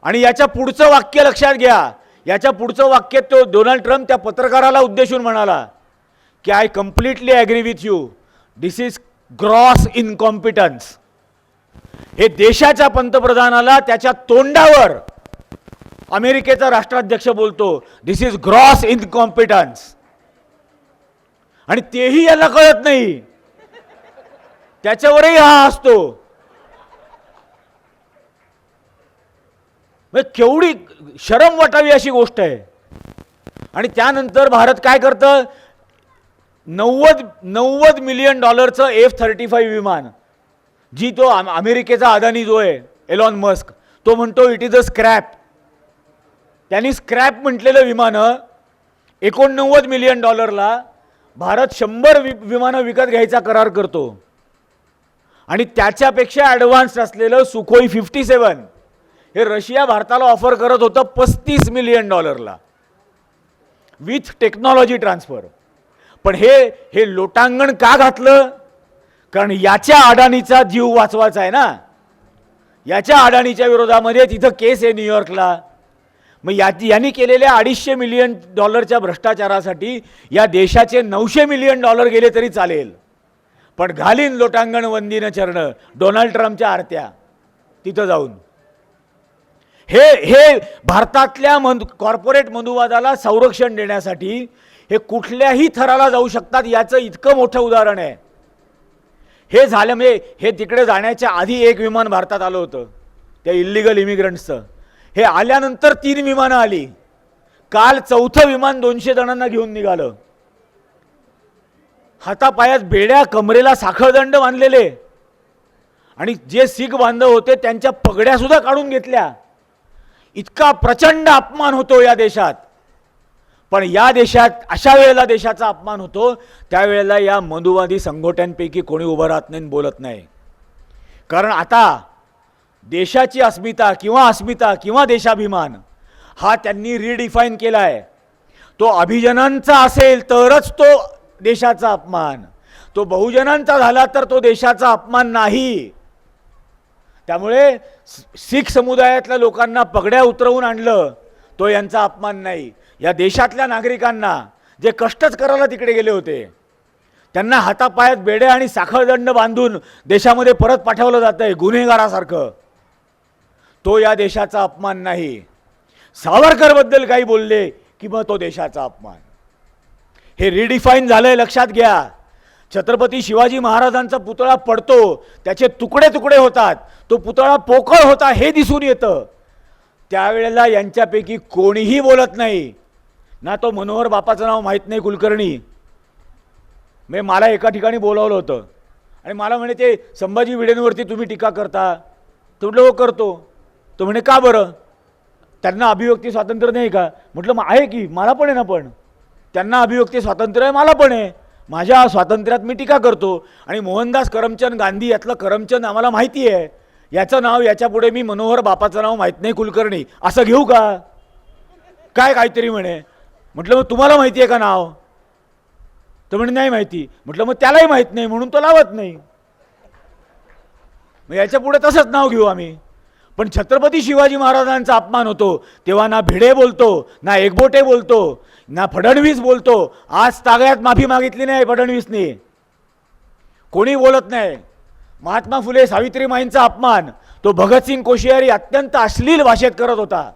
आणि याच्या पुढचं वाक्य लक्षात घ्या, याच्या पुढचं वाक्य तो डोनाल्ड ट्रम्प त्या पत्रकाराला उद्देशून म्हणाला की I completely agree with you, this is gross incompetence. हे देशाच्या पंतप्रधानाला त्याच्या तोंडावर अमेरिकेचा राष्ट्राध्यक्ष बोलतो, दिस इज ग्रॉस इनकॉम्पिटन्स. आणि तेही याला कळत नाही, त्याच्यावरही हा असतो. केवढी शरम वाटावी अशी गोष्ट आहे. आणि त्यानंतर भारत काय करतं, 90 मिलियन डॉलरचं F-35 विमान, जी तो अमेरिकेचा अदानी जो आहे एलॉन मस्क, तो म्हणतो इट इज अ स्क्रॅप. त्यांनी स्क्रॅप म्हटलेलं विमानं 89 मिलियन डॉलरला भारत 100 विमानं विकत घ्यायचा करार करतो. आणि त्याच्यापेक्षा ॲडव्हान्स असलेलं सुखोई 57 हे रशिया भारताला ऑफर करत होतं 35 मिलियन डॉलरला विथ टेक्नॉलॉजी ट्रान्सफर. पण हे लोटांगण का घातलं, कारण याच्या अडाणीचा जीव वाचवायचा आहे ना. याच्या अडाणीच्या विरोधामध्ये तिथं केस आहे न्यूयॉर्कला. मग यांनी केलेल्या 250 मिलियन डॉलरच्या भ्रष्टाचारासाठी या देशाचे 900 मिलियन डॉलर गेले तरी चालेल, पण घालीन लोटांगण वंदीनं चरण डोनाल्ड ट्रम्पच्या आरत्या तिथं जाऊन. हे भारतातल्या कॉर्पोरेट मनुवादाला संरक्षण देण्यासाठी हे कुठल्याही थराला जाऊ शकतात, याचं इतकं मोठं उदाहरण आहे. हे झालं म्हणजे हे तिकडे जाण्याच्या आधी एक विमान भारतात आलं होतं त्या इल्लिगल इमिग्रंट्सचं. हे आल्यानंतर 3 विमानं आली. काल 4थं विमान 200 जणांना घेऊन निघालं. हातापायात बेड्या, कमरेला साखळदंड बांधलेले, आणि जे शीख बांधव होते त्यांच्या पगड्या सुद्धा काढून घेतल्या. इतका प्रचंड अपमान होतो या देशात. पण या देशात अशा वेळेला देशाचा अपमान होतो त्यावेळेला या मनुवादी संघटनांपैकी कोणी उभं राहत नाही, बोलत नाही. कारण आता देशाची अस्मिता किंवा देशाभिमान हा त्यांनी रिडिफाईन केला आहे. तो अभिजनांचा असेल तरच तो देशाचा अपमान, तो बहुजनांचा झाला तर तो देशाचा अपमान नाही. त्यामुळे शीख समुदायातल्या लोकांना पगड्या उतरवून आणलं तो यांचा अपमान नाही. या देशातल्या नागरिकांना जे कष्टच करायला तिकडे गेले होते त्यांना हातापायात बेड्या आणि साखळदंड बांधून देशामध्ये परत पाठवलं जात आहे गुन्हेगारासारखं. तो या देशाचा अपमान नाही. सावरकरबद्दल काही बोलले की मग तो देशाचा अपमान. हे रिडिफाईन झालंय, लक्षात घ्या. छत्रपती शिवाजी महाराजांचा पुतळा पडतो, त्याचे तुकडे तुकडे होतात, तो पुतळा पोकळ होता हे दिसून येतं. त्यावेळेला यांच्यापैकी कोणीही बोलत नाही ना. तो मनोहर बापाचं नाव माहीत नाही, कुलकर्णी. मला एका ठिकाणी बोलावलं होतं आणि मला म्हणे ते संभाजी भिडेंवरती तुम्ही टीका करता. तो म्हटलं हो करतो. तो म्हणे का बरं, त्यांना अभिव्यक्ती स्वातंत्र्य नाही का? म्हटलं मग आहे की, मला पण आहे ना. पण त्यांना अभिव्यक्ती स्वातंत्र्य आहे, मला पण आहे. माझ्या स्वातंत्र्यात मी टीका करतो. आणि मोहनदास करमचंद गांधी यातलं करमचंद आम्हाला माहिती आहे, याचं नाव याच्या पुढे मी मनोहर बापाचं नाव माहीत नाही कुलकर्णी असं घेऊ का? काय काहीतरी म्हणे. म्हटलं मग तुम्हाला माहिती आहे का नाव? तर म्हणे नाही माहिती. म्हटलं मग त्यालाही माहीत नाही म्हणून तो लावत नाही. मग याच्या पुढे तसंच नाव घेऊ आम्ही. पण छत्रपती शिवाजी महाराजांचा अपमान होतो तेव्हा ना भिडे बोलतो, ना एकबोटे बोलतो, ना फडणवीस बोलतो. आज तागायत माफी मागितली नाही फडणवीसने, कोणी बोलत नाही. महात्मा फुले सावित्रीमाईंचा अपमान तो भगतसिंग कोश्यारी अत्यंत अश्लील भाषेत करत होता.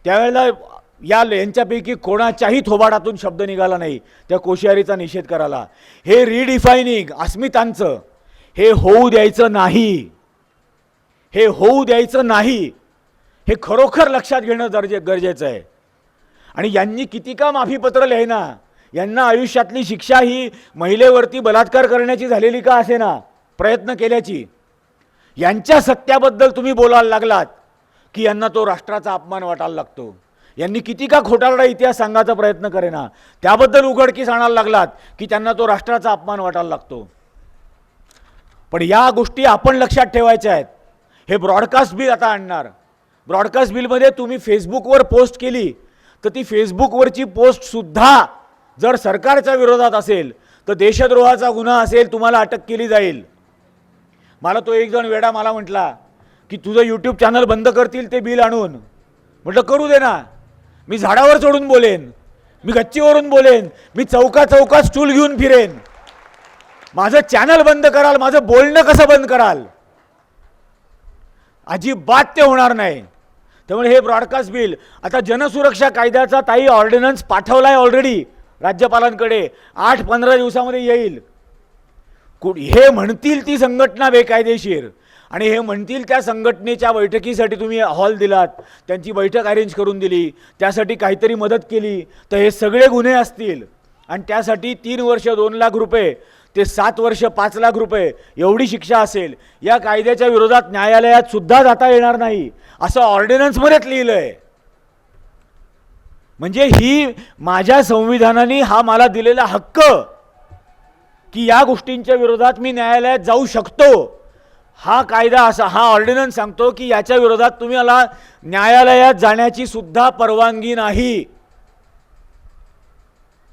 त्यावेळेला यांच्यापैकी कोणाच्याही थोबाडातून शब्द निघाला नाही त्या कोश्यारीचा निषेध करायला. हे रिडिफायनिंग अस्मितांचं हे होऊ द्यायचं नाही. हे होऊ द्यायचं नाही. हे खरोखर लक्षात घेणं गरजेचं आहे. आणि यांनी किती का माफीपत्र लिहिना, यांना आयुष्यातली शिक्षा ही महिलेवरती बलात्कार करण्याची झालेली का असे ना, प्रयत्न केल्याची. यांच्या सत्याबद्दल तुम्ही बोलायला लागलात की यांना तो राष्ट्राचा अपमान वाटायला लागतो. यांनी किती का खोटारडा इतिहास सांगायचा प्रयत्न करेना, त्याबद्दल उघडकीस आणायला लागलात की त्यांना तो राष्ट्राचा अपमान वाटायला लागतो. पण या गोष्टी आपण लक्षात ठेवायच्या आहेत. हे ब्रॉडकास्ट बिल आता आणणार. ब्रॉडकास्ट बिलमध्ये तुम्ही फेसबुकवर पोस्ट केली तर ती फेसबुकवरची पोस्टसुद्धा जर सरकारच्या विरोधात असेल तर देशद्रोहाचा गुन्हा असेल, तुम्हाला अटक केली जाईल. मला तो एक जण वेडा मला म्हटला की तुझं यूट्यूब चॅनल बंद करतील ते बिल आणून. म्हटलं करू दे ना, मी झाडावर चढून बोलेन, मी गच्चीवरून बोलेन, मी चौकात स्टूल घेऊन फिरेन. माझं चॅनल बंद कराल, माझं बोलणं कसं बंद कराल? अजिबात ते होणार नाही. त्यामुळे हे ब्रॉडकास्ट बिल आता जनसुरक्षा कायद्याचा ताई ऑर्डिनन्स पाठवलाय ऑलरेडी राज्यपालांकडे, 8-15 दिवसामध्ये येईल. हे म्हणतील ती संघटना बेकायदेशीर आणि हे म्हणतील त्या संघटनेच्या बैठकीसाठी तुम्ही हॉल दिलात, त्यांची बैठक अरेंज करून दिली, त्यासाठी काहीतरी मदत केली तर हे सगळे गुन्हे असतील. आणि त्यासाठी 3 वर्ष 2 लाख रुपये ते 7 वर्ष 5 लाख रुपये एवढी शिक्षा असेल. या कायद्याच्या विरोधात न्यायालयात सुद्धा जाता येणार नाही असं ऑर्डिनन्समध्येच लिहिलं आहे. म्हणजे ही माझ्या संविधानाने हा मला दिलेला हक्क की या गोष्टींच्या विरोधात मी न्यायालयात जाऊ शकतो. हा कायदा असा, हा ऑर्डिनन्स सांगतो की याच्या विरोधात तुम्हाला न्यायालयात जाण्याची सुद्धा परवानगी नाही.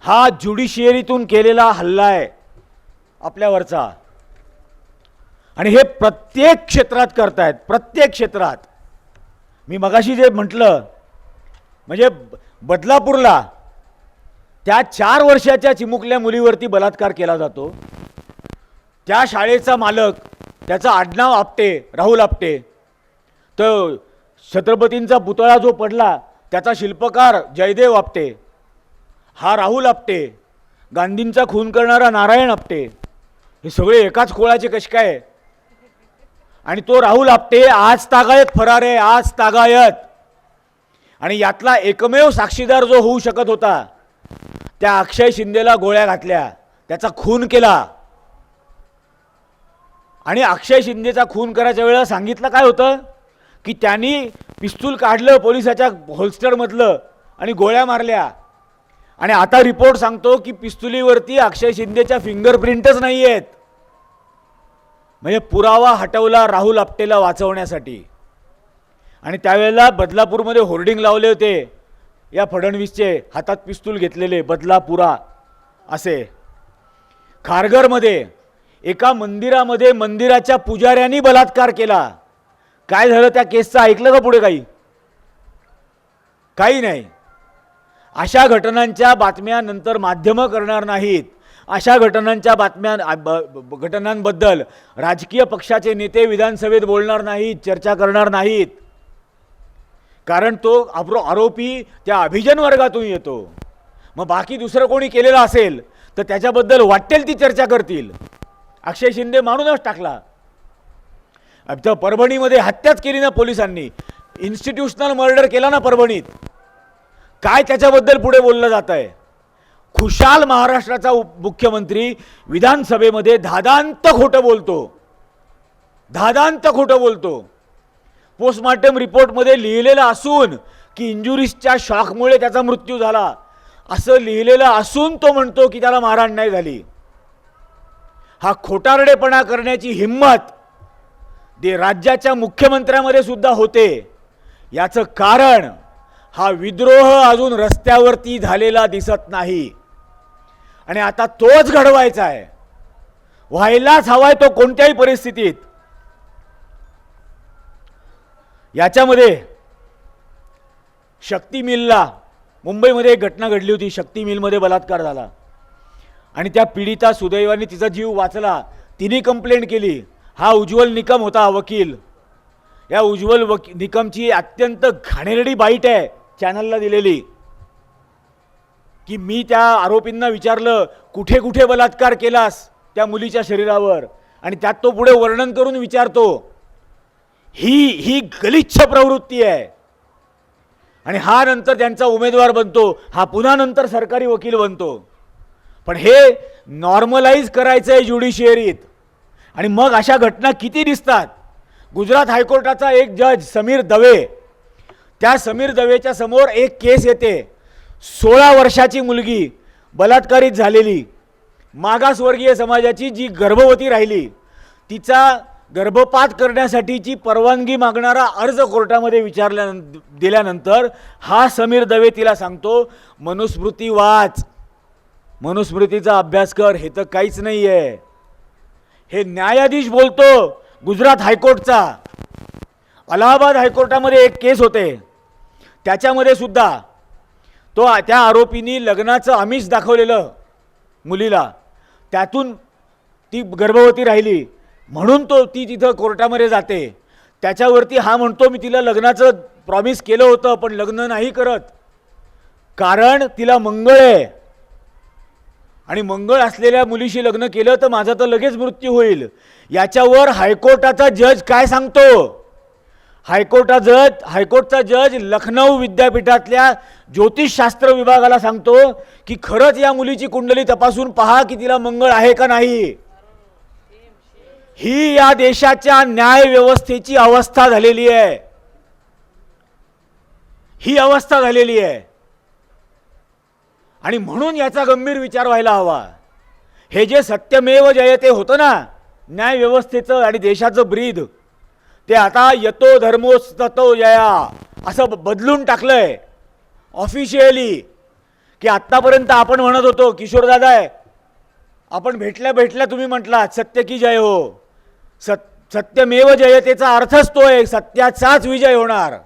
हा ज्युडिशियरीतून केलेला हल्ला आहे आपल्यावरचा. आणि हे प्रत्येक क्षेत्रात करतायत, प्रत्येक क्षेत्रात. मी मगाशी जे म्हटलं म्हणजे बदलापूरला त्या 4 वर्षाच्या चिमुकल्या मुलीवरती बलात्कार केला जातो. त्या शाळेचा मालक, त्याचं आडनाव आपटे, राहुल आपटे. तर छत्रपतींचा पुतळा जो पडला त्याचा शिल्पकार जयदेव आपटे. हा राहुल आपटे. गांधींचा खून करणारा नारायण आपटे. हे सगळे एकाच खोळाचे कसे काय? आणि तो राहुल आपटे आज तागायत फरार आहे, आज तागायत. आणि यातला एकमेव साक्षीदार जो होऊ शकत होता त्या अक्षय शिंदेला गोळ्या घातल्या, त्याचा खून केला. आणि अक्षय शिंदेचा खून करायच्या वेळेला सांगितलं काय होतं की त्यांनी पिस्तूल काढलं पोलिसाच्या होल्स्टरमधलं आणि गोळ्या मारल्या. आणि आता रिपोर्ट सांगतो की पिस्तुलीवरती अक्षय शिंदेच्या फिंगरप्रिंटच नाही आहेत. म्हणजे पुरावा हटवला राहुल आपटेला वाचवण्यासाठी. आणि त्यावेळेला बदलापूरमध्ये होर्डिंग लावले होते या फडणवीसचे, हातात पिस्तूल घेतलेले, बदलापुरा असे. खारघरमध्ये एका मंदिरामध्ये मंदिराच्या पुजाऱ्यांनी बलात्कार केला. काय झालं त्या केसचं ऐकलं का पुढे काही? काही नाही. अशा घटनांच्या बातम्या नंतर माध्यमं करणार नाहीत. अशा घटनांबद्दल राजकीय पक्षाचे नेते विधानसभेत बोलणार नाहीत, चर्चा करणार नाहीत. कारण तो आरोपी त्या अभिजन वर्गातून येतो. मग बाकी दुसरं कोणी केलेलं असेल तर त्याच्याबद्दल वाटेल ती चर्चा करतील. अक्षय शिंदे मारूनच टाकला. आता परभणीमध्ये हत्याच केली ना पोलिसांनी, इन्स्टिट्यूशनल मर्डर केला ना परभणीत. काय त्याच्याबद्दल पुढे बोललं जात आहे? खुशाल महाराष्ट्राचा मुख्यमंत्री विधानसभेमध्ये धादांत खोटं बोलतो, धादांत खोटं बोलतो. पोस्टमॉर्टम रिपोर्टमध्ये लिहिलेलं असून की इंजुरीजच्या शॉकमुळे त्याचा मृत्यू झाला असं लिहिलेलं असून तो म्हणतो की त्याला मारहाण नाही झाली. हा खोटारडेपणा करण्याची हिम्मत राज्याच्या मुख्यमंत्र्यामध्ये सुद्धा होते. याचं कारण हा विद्रोह अजून रस्त्यावरती झालेला दिसत नाही आणि आता तोच घडवायचा आहे, व्हायलाच हवाय तो कोणत्याही परिस्थितीत. याच्यामध्ये शक्ती मिलला मुंबईमध्ये एक घटना घडली होती. शक्ती मिलमध्ये बलात्कार झाला आणि त्या पीडिता सुदैवाने तिचा जीव वाचला. तिने कंप्लेंट केली. हा उज्ज्वल निकम होता वकील. या उज्ज्वल निकमची अत्यंत घाणेरडी बाईट आहे चॅनलला दिलेली की मी त्या आरोपींना विचारलं कुठे कुठे बलात्कार केलास त्या मुलीच्या शरीरावर, आणि त्यात तो पुढे वर्णन करून विचारतो. ही गलिच्छ प्रवृत्ती आहे. आणि हा नंतर त्यांचा उमेदवार बनतो, हा पुन्हा नंतर सरकारी वकील बनतो. पण हे नॉर्मलाइज करायचं आहे ज्युडिशियरीत. आणि मग अशा घटना किती दिसतात. गुजरात हायकोर्टाचा एक जज समीर दवे, त्या समीर दवेच्या समोर एक केस येते. 16 वर्षाची मुलगी बलात्कारित झालेली, मागासवर्गीय समाजाची, जी गर्भवती राहिली, तिचा गर्भपात करण्यासाठीची परवानगी मागणारा अर्ज कोर्टामध्ये दिल्यानंतर हा समीर दवे तिला सांगतो मनुस्मृती वाच, मनुस्मृतीचा अभ्यास कर. हे तर काहीच नाही आहे. हे न्यायाधीश बोलतो गुजरात हायकोर्टचा. अलाहाबाद हायकोर्टामध्ये एक केस होते, त्याच्यामध्ये सुद्धा त्या आरोपींनी लग्नाचं आमिष दाखवलेलं मुलीला, त्यातून ती गर्भवती राहिली म्हणून ती तिथं कोर्टामध्ये जाते. त्याच्यावरती हा म्हणतो मी तिला लग्नाचं प्रॉमिस केलं होतं पण लग्न नाही करत, कारण तिला मंगळ आहे आणि मंगळ असलेल्या मुलीशी लग्न केलं तर माझा तर लगेच मृत्यू होईल. याच्यावर हायकोर्टाचा जज काय सांगतो? हायकोर्टचा जज लखनौ विद्यापीठातल्या ज्योतिषशास्त्र विभागाला सांगतो की खरंच या मुलीची कुंडली तपासून पहा की तिला मंगळ आहे का नाही. ही या देशाच्या न्याय व्यवस्थेची अवस्था झालेली आहे. ही अवस्था झालेली आहे आणि म्हणून याचा गंभीर विचार व्हायला हवा. हे जे सत्यमेव जयते होतं ना न्याय व्यवस्थेचं आणि देशाचं ब्रीद, ते आता यतो धर्मोस्ततो जया असं बदलून टाकलंय ऑफिशियली. की आत्तापर्यंत आपण म्हणत होतो किशोरदादा आहे, आपण भेटल्या तुम्ही म्हटलात सत्य की जय हो. सत्यमेव जयतेचा अर्थच तो आहे, सत्याचाच विजय होणार.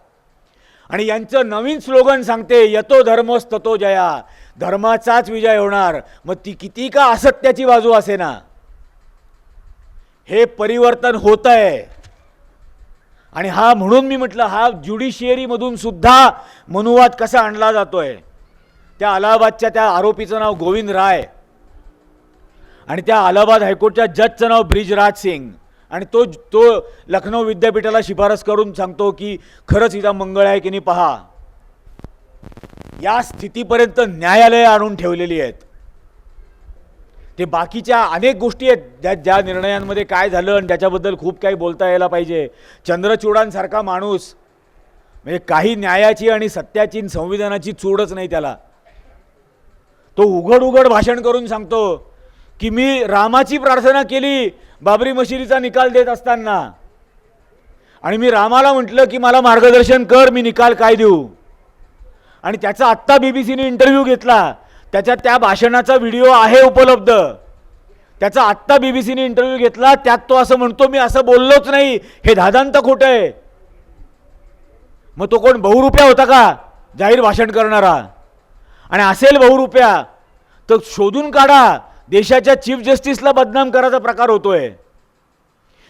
आणि यांचं नवीन स्लोगन सांगते यतो धर्मोस्ततो जया, धर्माचाच विजय होणार. मग ती किती का असत्याची बाजू असे ना, हे परिवर्तन होत आहे. आणि हा म्हणून मी म्हटलं हा ज्युडिशियरीमधून सुद्धा मनुवाद कसा आणला जातोय. त्या अलाहाबादच्या त्या आरोपीचं नाव गोविंद राय आणि त्या अलाहाबाद हायकोर्टच्या जजचं नाव ब्रिजराज सिंग, आणि तो लखनौ विद्यापीठाला शिफारस करून सांगतो की खरंच हिचा मंगळ आहे की नाही पहा. या स्थितीपर्यंत न्यायालय आणून ठेवलेली आहेत. ते बाकीच्या अनेक गोष्टी आहेत ज्या निर्णयांमध्ये काय झालं आणि त्याच्याबद्दल खूप काही बोलता यायला पाहिजे. चंद्रचूडांसारखा माणूस, म्हणजे काही न्यायाची आणि सत्याची आणि संविधानाची चूडच नाही त्याला. तो उघड भाषण करून सांगतो की मी रामाची प्रार्थना केली बाबरी मशिदीचा निकाल देत असताना, आणि मी रामाला म्हटलं की मला मार्गदर्शन कर, मी निकाल काय देऊ. आणि त्याचा आत्ता बीबीसीने इंटरव्ह्यू घेतला, त्याच्यात त्या भाषणाचा व्हिडिओ आहे उपलब्ध. त्याचा आत्ता बीबीसीने इंटरव्ह्यू घेतला, त्यात तो असं म्हणतो मी असं बोललोच नाही, हे धादांत खोटं आहे. मग तो कोण बहुरूप्या होता का? जाहीर भाषण करणारा, आणि असेल बहुरुपया तर शोधून काढा. देशाच्या चीफ जस्टिसला बदनाम करायचा प्रकार होतोय.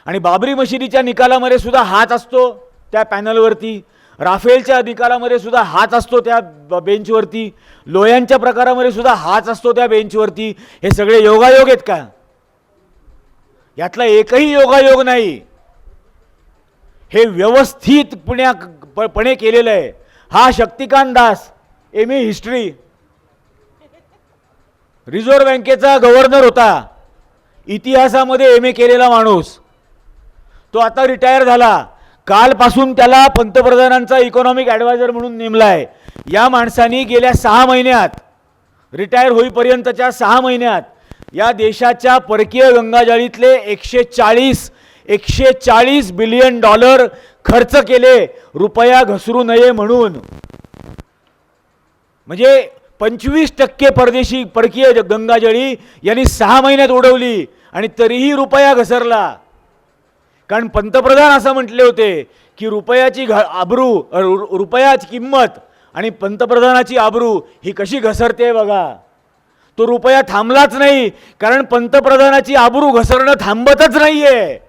आणि बाबरी मशिदीच्या निकालामध्ये सुद्धा हात असतो त्या पॅनलवरती, राफेलच्या निकालामध्ये सुद्धा हात असतो त्या बेंचवरती, लोयांच्या प्रकारामध्ये सुद्धा हात असतो त्या बेंचवरती. हे सगळे योगायोग आहेत का? यातला एकही योगायोग नाही. हे व्यवस्थितपणे केलेलं आहे. हा Shaktikanta Das, MA history, reserve बँकेचा गव्हर्नर होता, इतिहासामध्ये MA केलेला माणूस, तो आता रिटायर झाला. कालपासून त्याला पंतप्रधानांचा इकॉनॉमिक ॲडवायझर म्हणून नेमला आहे. या माणसाने गेल्या 6 महिन्यात, रिटायर होईपर्यंतच्या 6 महिन्यात या देशाच्या परकीय गंगाजळीतले 140 बिलियन डॉलर खर्च केले रुपया घसरू नये म्हणून. म्हणजे 25% परदेशी परकीय गंगाजळी यांनी 6 महिन्यात उडवली आणि तरीही रुपया घसरला. कारण पंतप्रधान असं म्हटले होते की रुपयाची रुपयाची किंमत आणि पंतप्रधानाची आबरू ही कशी घसरते बघा. तो रुपया थांबलाच नाही, कारण पंतप्रधानाची आबरू घसरणं थांबतच नाहीये.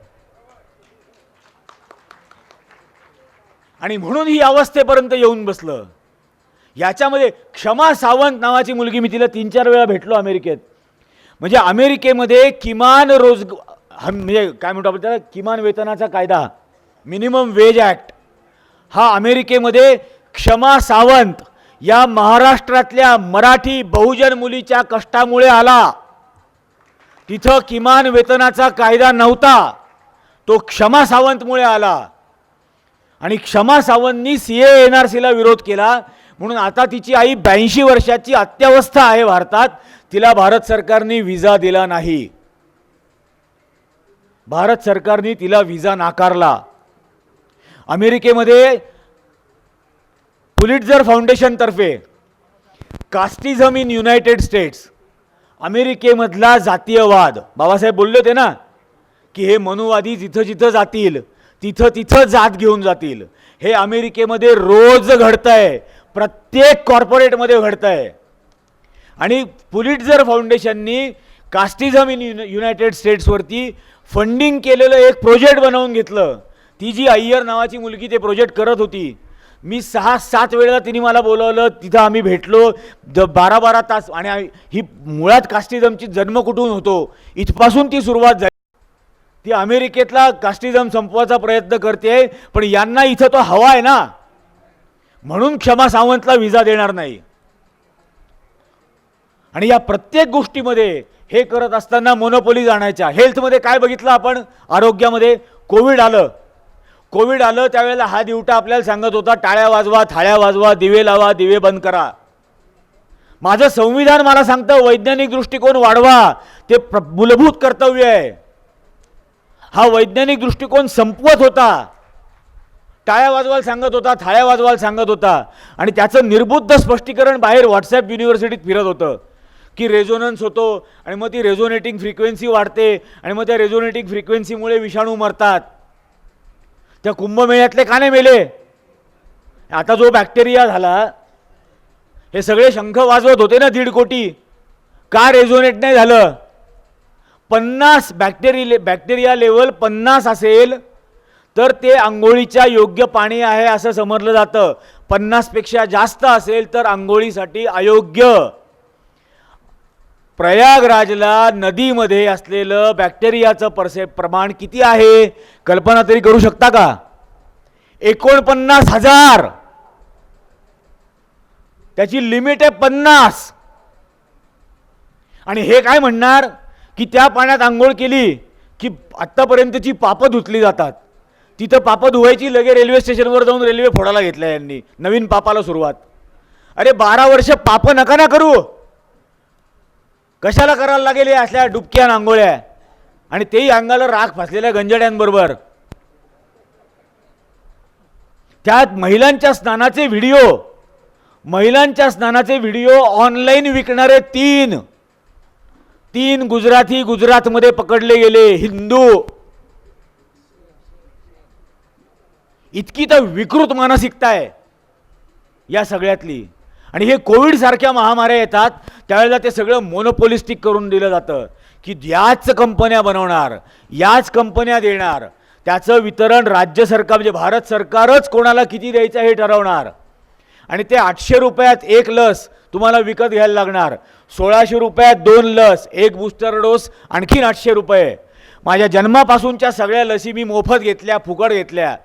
आणि म्हणून ही अवस्थेपर्यंत येऊन बसलं. याच्यामध्ये क्षमा सावंत नावाची मुलगी, मी तिला 3-4 वेळा भेटलो अमेरिकेत. म्हणजे अमेरिकेमध्ये किमान म्हणजे काय म्हणतो आपण त्याला, किमान वेतनाचा कायदा, मिनिमम वेज ॲक्ट, हा अमेरिकेमध्ये क्षमा सावंत या महाराष्ट्रातल्या मराठी बहुजन मुलीच्या कष्टामुळे आला. तिथं किमान वेतनाचा कायदा नव्हता, तो क्षमा सावंतमुळे आला. आणि क्षमा सावंतनी CA NRCला विरोध केला म्हणून आता तिची आई 82 वर्षाची अत्यवस्था आहे भारतात. तिला भारत सरकारने विजा दिला नाही. भारत सरकारने तिला विजा नाकारला. अमेरिकेमध्ये पुलिट्झर फाउंडेशनतर्फे कास्टिझम इन युनायटेड स्टेट्स, अमेरिकेमधला जातीयवाद, बाबासाहेब बोलले होते ना की हे मनुवादी जिथं जिथं जातील तिथं तिथं जात घेऊन जातील. हे अमेरिकेमध्ये रोज घडतंय, प्रत्येक कॉर्पोरेटमध्ये घडतंय. आणि पुलिट्झर फाउंडेशननी कास्टिझम इन युनायटेड स्टेट्सवरती फंडिंग केलेलं एक प्रोजेक्ट बनवून घेतलं. ती जी अय्यर नावाची मुलगी ते प्रोजेक्ट करत होती, मी 6-7 वेळेला तिने मला बोलवलं, तिथं आम्ही भेटलो 12-12 तास. आणि ही मुळात कास्टिझमची जन्म कुठून होतो इथपासून ती सुरुवात झाली. ती अमेरिकेतला कास्टिझम संपवायचा प्रयत्न करते, पण यांना इथं तो हवा आहे ना, म्हणून क्षमा सावंतला विजा देणार नाही. आणि या प्रत्येक गोष्टीमध्ये हे करत असताना मोनोपोलीज आणायच्या. हेल्थमध्ये काय बघितलं आपण, आरोग्यामध्ये कोविड आलं त्यावेळेला हा दिवटा आपल्याला सांगत होता, टाळ्या वाजवा, थाळ्या वाजवा, दिवे लावा, दिवे बंद करा. माझं संविधान मला सांगतं वैज्ञानिक दृष्टिकोन वाढवा, ते मूलभूत कर्तव्य आहे. हा वैज्ञानिक दृष्टिकोन संपवत होता. टाळ्या वाजवायला सांगत होता, थाळ्या वाजवायला सांगत होता. आणि त्याचं निर्बुद्ध स्पष्टीकरण बाहेर व्हॉट्सॲप युनिव्हर्सिटीत फिरत होतं की रेझोनन्स होतो आणि मग ती रेझोनेटिंग फ्रिक्वेन्सी वाढते आणि मग त्या रेझोनेटिंग फ्रिक्वेन्सीमुळे विषाणू मरतात. त्या कुंभमेळ्यातले का नाही मेले? आता जो बॅक्टेरिया झाला, हे सगळे शंख वाजवत होते ना 1.5 कोटी, का रेझोनेट नाही झालं? 50 बॅक्टेरिया लेवल 50 असेल तर ते आंघोळीच्या योग्य पाणी आहे असं समजलं जातं. 50 पेक्षा जास्त असेल तर आंघोळीसाठी अयोग्य. प्रयागराजला नदीमध्ये असलेलं बॅक्टेरियाचं प्रमाण किती आहे कल्पना तरी करू शकता का? 49,000. त्याची लिमिट आहे 50. आणि हे काय म्हणणार की त्या पाण्यात आंघोळ केली की आत्तापर्यंतची पापं धुतली जातात. तिथं पापं धुवायची, लगे रेल्वे स्टेशनवर जाऊन रेल्वे फोडायला घेतल्या यांनी, नवीन पापाला सुरुवात. अरे 12 वर्ष पापं नका ना करू, कशाला करायला लागेल असल्या डुबक्या आंघोळ्या, आणि तेही अंगाला राख फासलेल्या गंजड्यांबरोबर. त्यात महिलांच्या स्नानाचे व्हिडिओ ऑनलाईन विकणारे 3 गुजराती गुजरातमध्ये पकडले गेले, हिंदू. इतकी तर विकृत मानसिकता आहे. या सगळ्यातली. आणि हे कोविडसारख्या महामाऱ्या येतात त्यावेळेला ते सगळं मोनोपोलिस्टिक करून दिलं जातं की याच कंपन्या बनवणार, याच कंपन्या देणार, त्याचं वितरण राज्य सरकार म्हणजे भारत सरकारच कोणाला किती द्यायचं हे ठरवणार. आणि ते 800 रुपयात एक लस तुम्हाला विकत घ्यायला लागणार, 1600 रुपयात 2 लस, एक बूस्टर डोस आणखीन 800 रुपये. माझ्या जन्मापासूनच्या सगळ्या लसी मी मोफत घेतल्या, फुकट घेतल्या.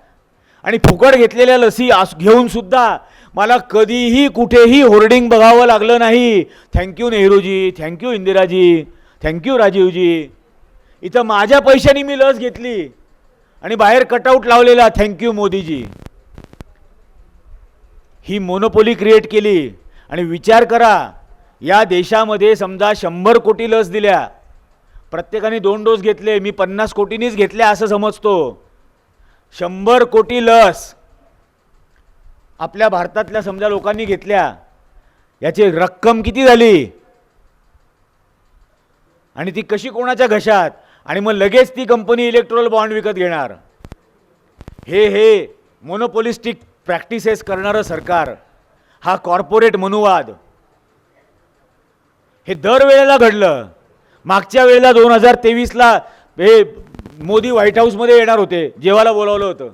आणि फुकट घेतलेल्या लसी घेऊनसुद्धा मला कधीही कुठेही होर्डिंग बघावं लागलं नाही, thank you Nehru ji, thank you Indiraji, thank you Rajivji. इथं माझ्या पैशानी मी लस घेतली आणि बाहेर कटआउट लावलेला थँक्यू मोदीजी. ही मोनोपोली क्रिएट केली. आणि विचार करा, या देशामध्ये समजा 100 कोटी लस दिल्या, प्रत्येकाने 2 डोस घेतले, मी 50 कोटींनीच घेतल्या असं समजतो. 100 कोटी लस आपल्या भारतातल्या समजा लोकांनी घेतल्या, याची रक्कम किती झाली आणि ती कशी कोणाच्या घशात, आणि मग लगेच ती कंपनी इलेक्ट्रोल बॉन्ड विकत घेणार. हे मोनोपोलिस्टिक प्रॅक्टिसेस करणारं सरकार, हा कॉर्पोरेट मनुवाद, हे दरवेळेला घडलं. मागच्या वेळेला 2023ला हे मोदी व्हाईट हाऊसमध्ये येणार होते, जेवायला बोलावलं होतं,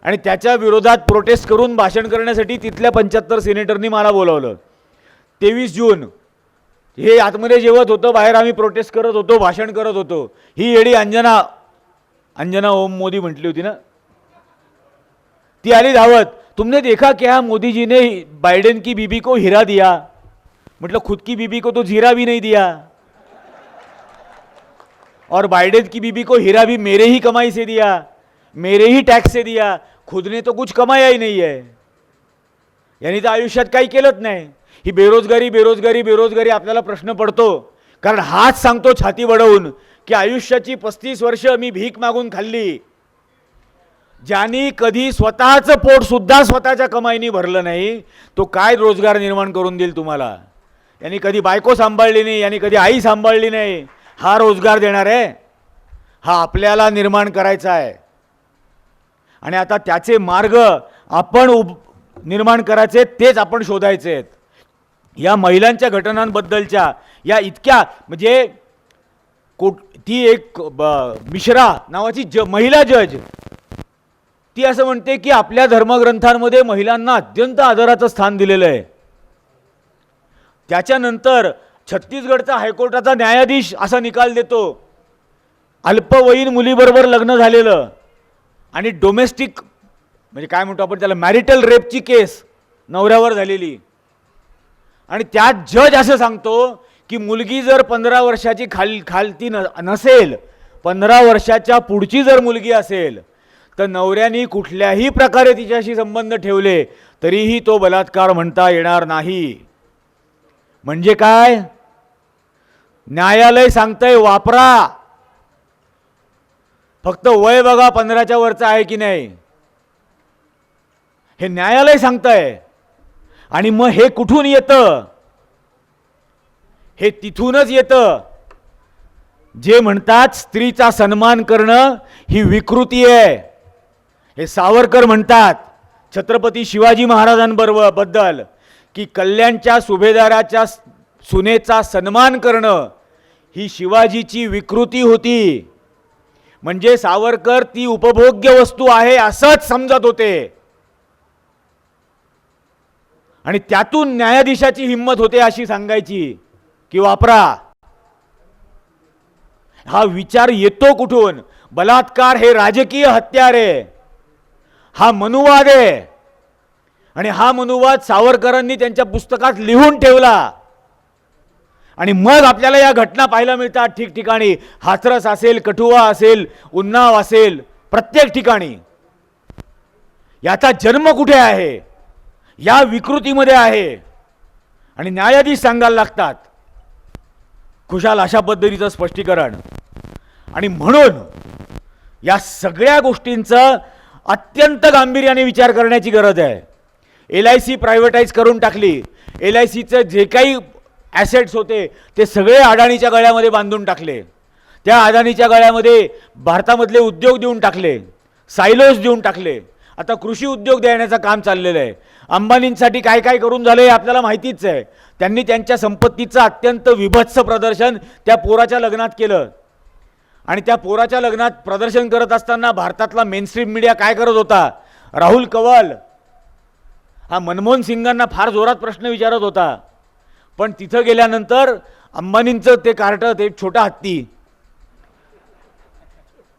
आणि त्याच्या विरोधात प्रोटेस्ट करून भाषण करण्यासाठी तिथल्या 75 सिनेटरनी मला बोलावलं. 23 जून हे आतमध्ये जेवत होतं, बाहेर आम्ही प्रोटेस्ट करत होतो, भाषण करत होतो. ही येडी अंजना ओम मोदी म्हटली होती ना, ती आली धावत, तुमने देखा क्या मोदी जी ने बाइडेन की बीबी को हीरा दिया. मतलब खुद की बीबी को तो जीरा भी नहीं दिया, और बाइडेन की बीबी को हीरा भी मेरे ही कमाई से दिया, मेरे ही टैक्स से दिया, खुद ने तो कुछ कमाया ही नहीं है. यांनी तर आयुष्यात काही केलंच नाही. ही बेरोजगारी बेरोजगारी बेरोजगारी आपल्याला प्रश्न पडतो, कारण हाच सांगतो छाती बडवून की आयुष्याची 35 वर्ष मी भीक मागून खाल्ली. ज्यांनी कधी स्वतःचं पोट सुद्धा स्वतःच्या कमाईनी भरलं नाही, तो काय रोजगार निर्माण करून देईल तुम्हाला. यांनी कधी बायको सांभाळली नाही, यांनी कधी आई सांभाळली नाही, हा रोजगार देणार आहे? हा आपल्याला निर्माण करायचा आहे. आणि आता त्याचे मार्ग आपण निर्माण करायचे, तेच आपण शोधायचे आहेत. या महिलांच्या घटनांबद्दलच्या या इतक्या म्हणजे ती एक मिश्रा नावाची महिला जज, ती असं म्हणते की आपल्या धर्मग्रंथांमध्ये महिलांना अत्यंत आदराचं स्थान दिलेलं आहे. त्याच्यानंतर छत्तीसगडचा हायकोर्टाचा न्यायाधीश असा निकाल देतो, अल्पवयीन मुलीबरोबर लग्न झालेलं आणि डोमेस्टिक म्हणजे काय म्हणतो आपण त्याला, मॅरिटल रेपची केस नवऱ्यावर झालेली, आणि त्यात जज असं सांगतो की मुलगी जर 15 वर्षाची खालती नसेल, 15 वर्षाच्या पुढची जर मुलगी असेल, तर नवऱ्याने कुठल्याही प्रकारे तिच्याशी संबंध ठेवले तरीही तो बलात्कार म्हणता येणार नाही. म्हणजे काय? न्यायालय सांगतंय वापरा, फक्त वय बघा 15च्या वरचं आहे की नाही, हे न्यायालय सांगतंय. आणि मग हे कुठून येतं? हे तिथूनच येतं जे म्हणतात स्त्रीचा सन्मान करणं ही विकृती आहे. हे सावरकर म्हणतात छत्रपती शिवाजी महाराजांबद्दल की कल्याणच्या सुभेदाराच्या सुनेचा सन्मान करणं ही शिवाजीची विकृती होती. म्हणजे सावरकर ती उपभोग्य वस्तू आहे असंच समजत होते. आणि त्यातून न्यायाधीशाची हिंमत होते अशी सांगायची की वापरा. हा विचार येतो कुठून? बलात्कार हे राजकीय हत्यार आहे, हा मनुवाद आहे. आणि हा मनुवाद सावरकरांनी त्यांच्या पुस्तकात लिहून ठेवला. आणि मग आपल्याला या घटना पाहायला मिळतात ठिकठिकाणी, हाथरस असेल, कठुआ असेल, उन्नाव असेल, प्रत्येक ठिकाणी. याचा जन्म कुठे आहे? या विकृतीमध्ये आहे. आणि न्यायाधीश सांगायला लागतात खुशाल अशा पद्धतीचं स्पष्टीकरण. आणि म्हणून या सगळ्या गोष्टींचं अत्यंत गांभीर्याने विचार करण्याची गरज आहे. LIC प्रायव्हेटाईज करून टाकली. LICचे जे काही ॲसेट्स होते ते सगळे अडाणीच्या गळ्यामध्ये बांधून टाकले. त्या अडाणीच्या गळ्यामध्ये भारतामधले उद्योग देऊन टाकले, सायलोज देऊन टाकले. आता कृषी उद्योग देण्याचं काम चाललेलं आहे. अंबानींसाठी काय काय करून झालं हे आपल्याला माहितीच आहे. त्यांनी त्यांच्या संपत्तीचं अत्यंत विभत्स प्रदर्शन त्या पोराच्या लग्नात केलं. आणि त्या पोराच्या लग्नात प्रदर्शन करत असताना भारतातला मेनस्ट्रीम मीडिया काय करत होता? राहुल कंवल हा मनमोहन सिंगांना फार जोरात प्रश्न विचारत होता. पण तिथं गेल्यानंतर अंबानींचं ते कार्ट, ते छोटा हत्ती,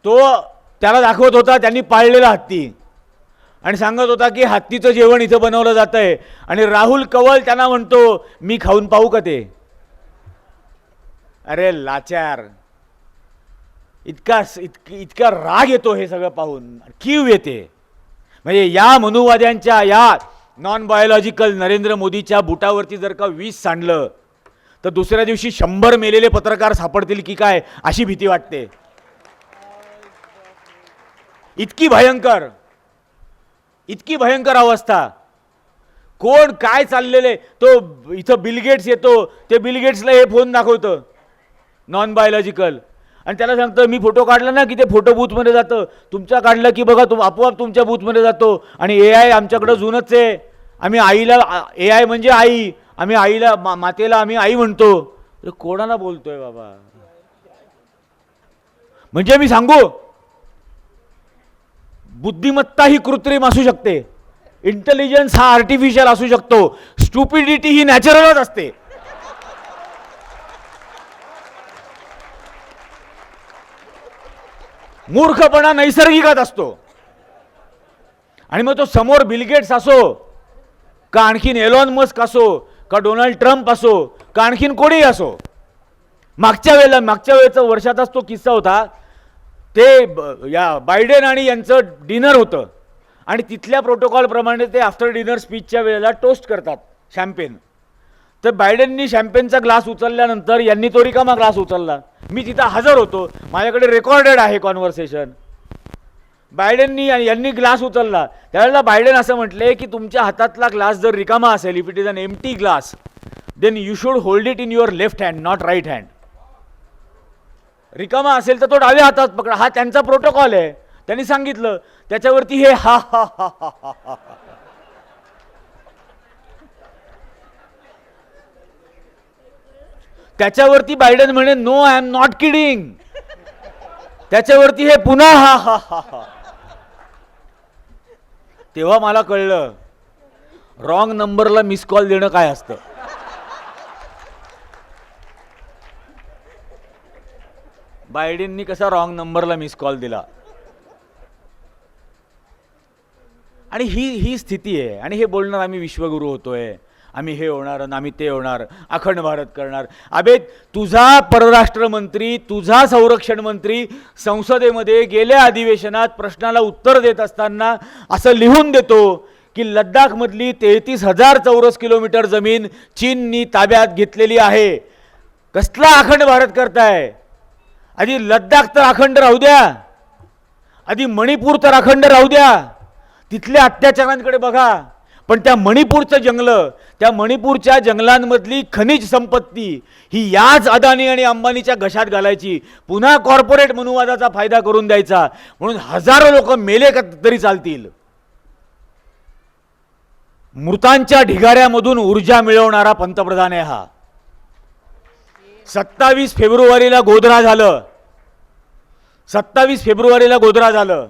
तो त्याला दाखवत होता त्यांनी पाळलेला हत्ती, आणि सांगत होता की हत्तीचं जेवण इथं बनवलं जात आहे. आणि राहुल कंवल त्यांना म्हणतो, मी खाऊन पाहू का ते? अरे लाचार, इतका राग येतो हे सगळं पाहून, कीव येते. म्हणजे या मनुवाद्यांच्या, या नॉन बायोलॉजिकल नरेंद्र मोदीच्या बुटावरती जर का 20 सांडलं तर दुसऱ्या दिवशी 100 मेलेले पत्रकार सापडतील की काय, अशी भीती वाटते. इतकी भयंकर अवस्था. कोण काय चाललेले, तो इथं बिल गेट्स येतो, ते बिल गेट्सला हे फोन दाखवतं नॉन बायोलॉजिकल, आणि त्याला सांगतं मी फोटो काढला ना की ते फोटो बूथमध्ये जातं, तुमचा काढला की बघा आपोआप तुमच्या बूथमध्ये जातो. आणि AI आमच्याकडं जुनच आहे, आम्ही आईला, AI म्हणजे आई, आम्ही आईला, मातेला आम्ही आई म्हणतो. कोणाला बोलतोय बाबा? म्हणजे मी सांगू, बुद्धिमत्ता ही कृत्रिम असू शकते, इंटेलिजन्स हा आर्टिफिशियल असू शकतो, स्टुपिडिटी ही नॅचरलच असते. मूर्खपणा नैसर्गिकच असतो. आणि मग तो समोर बिल गेट्स असो, का आणखीन एलॉन मस्क असो, का डोनाल्ड ट्रम्प असो, का आणखीन कोणीही असो. मागच्या वेळेचा वर्षाचाच तो किस्सा होता. ते या बायडेन आणि यांचं डिनर होतं, आणि तिथल्या प्रोटोकॉलप्रमाणे ते आफ्टर डिनर स्पीचच्या वेळेला टोस्ट करतात शॅम्पेन. तर बायडेननी शॅम्पेनचा ग्लास उचलल्यानंतर यांनी तो रिकामा ग्लास उचलला. मी तिथं हजर होतो, माझ्याकडे रेकॉर्डेड आहे कॉन्व्हर्सेशन. बायडेननी यांनी ग्लास उचलला, त्यावेळेला बायडेन असं म्हटले की तुमच्या हातातला ग्लास जर रिकामा असेल, if it is an empty glass, then you should hold it in your left hand, not right hand. रिकामा असेल तर तो डाव्या हातात पकडा, हा त्यांचा प्रोटोकॉल आहे. त्यांनी सांगितलं. त्याच्यावरती हे हा हा हा हा हा हा. त्याच्यावरती बायडेन म्हणे no I am not kidding. त्याच्यावरती हे पुन्हा हा हा हा हा. तेव्हा मला कळलं रॉंग नंबरला मिस कॉल देणं काय असतं. बायडेननी कसा रॉंग नंबरला मिस कॉल दिला. आणि ही स्थिती आहे. आणि हे बोलणार आम्ही विश्वगुरू होतोय, आम्ही हे होणार, आम्ही ते होणार, अखंड भारत करणार. अबे तुझा परराष्ट्र मंत्री, तुझा संरक्षण मंत्री संसदेमध्ये गेल्या अधिवेशनात प्रश्नाला उत्तर देत असताना असं लिहून देतो की लद्दाखमधली 33,000 चौरस किलोमीटर जमीन चीननी ताब्यात घेतलेली आहे. कसला अखंड भारत करताय? आधी लद्दाख तर अखंड राहू द्या, आधी मणिपूर तर अखंड राहू द्या, तिथल्या अत्याचारांकडे बघा. पण त्या मणिपूरचं जंगलं, त्या मणिपूरच्या जंगलांमधली खनिज संपत्ती ही याच अदानी आणि अंबानीच्या घशात घालायची, पुन्हा कॉर्पोरेट मनुवादाचा फायदा करून द्यायचा. म्हणून हजारो लोक मेले तरी चालतील. मृतांच्या ढिगाऱ्यामधून ऊर्जा मिळवणारा पंतप्रधान आहे हा. 27 फेब्रुवारीला गोधरा झालं, 27 फेब्रुवारीला गोधरा झालं,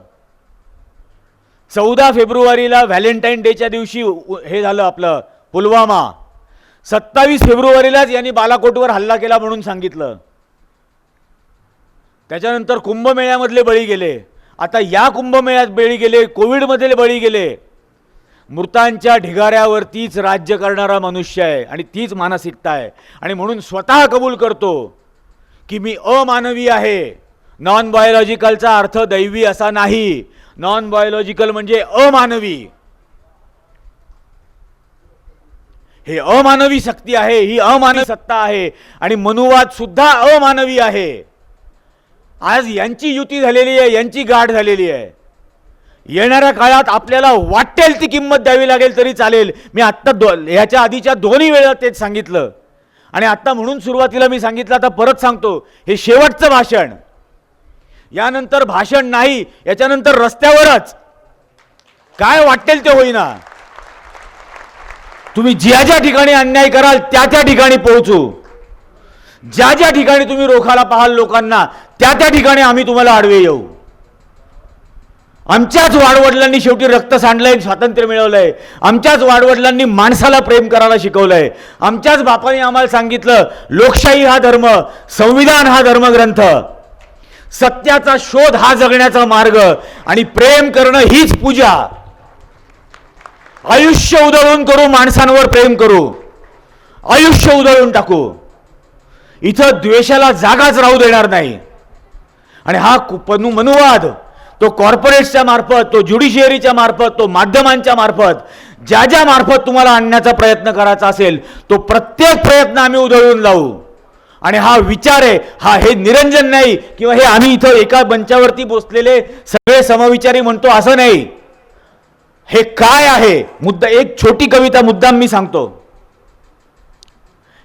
14 फेब्रुवारीला व्हॅलेंटाईन डेच्या दिवशी हे झालं आपलं पुलवामा. 27 फेब्रुवारीलाच यांनी बालाकोटवर हल्ला केला म्हणून सांगितलं. त्याच्यानंतर कुंभमेळ्यामधले बळी गेले, आता या कुंभमेळ्यात बळी गेले, कोविडमधले बळी गेले. मृतांच्या ढिगाऱ्यावरतीच राज्य करणारा मनुष्य आहे आणि तीच मानसिकता आहे. आणि म्हणून स्वतः कबूल करतो की मी अमानवी आहे. नॉन बायोलॉजिकलचा अर्थ दैवी असा नाही. नॉन बायोलॉजिकल म्हणजे अमानवी. हे अमानवी शक्ती आहे, ही अमानवी सत्ता आहे. आणि मनुवाद सुद्धा अमानवी आहे. आज यांची युती झालेली आहे, यांची गाठ झालेली आहे. येणाऱ्या काळात आपल्याला वाटेल ती किंमत द्यावी लागेल तरी चालेल. मी आत्ता ह्याच्या आधीच्या दोन्ही वेळा तेच सांगितलं. आणि आत्ता म्हणून सुरुवातीला मी सांगितलं, आता परत सांगतो, हे शेवटचं भाषण. यानंतर भाषण नाही, याच्यानंतर रस्त्यावरच काय वाटेल ते होईना. तुम्ही ज्या ज्या ठिकाणी अन्याय कराल त्या त्या ठिकाणी पोहोचू. ज्या ज्या ठिकाणी तुम्ही रोखाला पाहाल लोकांना त्या त्या ठिकाणी आम्ही तुम्हाला आडवे येऊ. आमच्याच वाडवडिलांनी शेवटी रक्त सांडलंय, स्वातंत्र्य मिळवलंय. आमच्याच वाडवडिलांनी माणसाला प्रेम करायला शिकवलंय. आमच्याच बापाने आम्हाला सांगितलं लोकशाही हा धर्म, संविधान हा धर्मग्रंथ, सत्याचा शोध हा जगण्याचा मार्ग आणि प्रेम करणं हीच पूजा. आयुष्य उधळून करू, माणसांवर प्रेम करू, आयुष्य उधळून टाकू. इथं द्वेषाला जागाच राहू देणार नाही. आणि हा मनुवाद तो कॉर्पोरेट्सच्या मार्फत, तो ज्युडिशियरीच्या मार्फत, तो माध्यमांच्या मार्फत, ज्या ज्या मार्फत तुम्हाला आणण्याचा प्रयत्न करायचा असेल तो प्रत्येक प्रयत्न आम्ही उधळून लावू. आणि हा विचार आहे, हा हे निरंजन नाही किंवा हे आम्ही इथं एका मंचावरती बसलेले सगळे समविचारी म्हणतो असं नाही. हे काय आहे मुद्दा, एक छोटी कविता मुद्दाम मी सांगतो.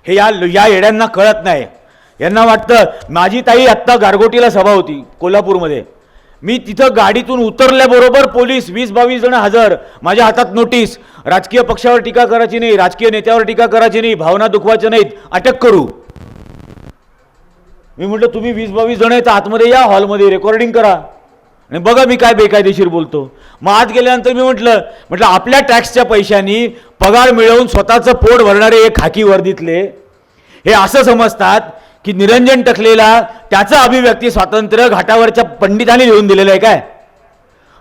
हे या येड्यांना कळत नाही. यांना वाटतं माझी ताई आत्ता गारगोटीला सभा होती कोल्हापूरमध्ये, मी तिथं गाडीतून उतरल्याबरोबर पोलीस 20-22 जण हजर, माझ्या हातात नोटीस, राजकीय पक्षावर टीका करायची नाही, राजकीय नेत्यावर टीका करायची नाही, भावना दुखवायच्या नाहीत, अटक करू. मी म्हटलं तुम्ही 20-22 जण आहेत, आतमध्ये या हॉलमध्ये रेकॉर्डिंग करा आणि बघा मी काय बेकायदेशीर बोलतो. मग आत गेल्यानंतर मी म्हटलं आपल्या टॅक्सच्या पैशांनी पगार मिळवून स्वतःचं पोट भरणारे एक खाकी वर्दीतले हे असं समजतात की निरंजन टकलेला त्याचं अभिव्यक्ती स्वातंत्र्य घाटावरच्या पंडितांनी लिहून दिलेलं आहे काय?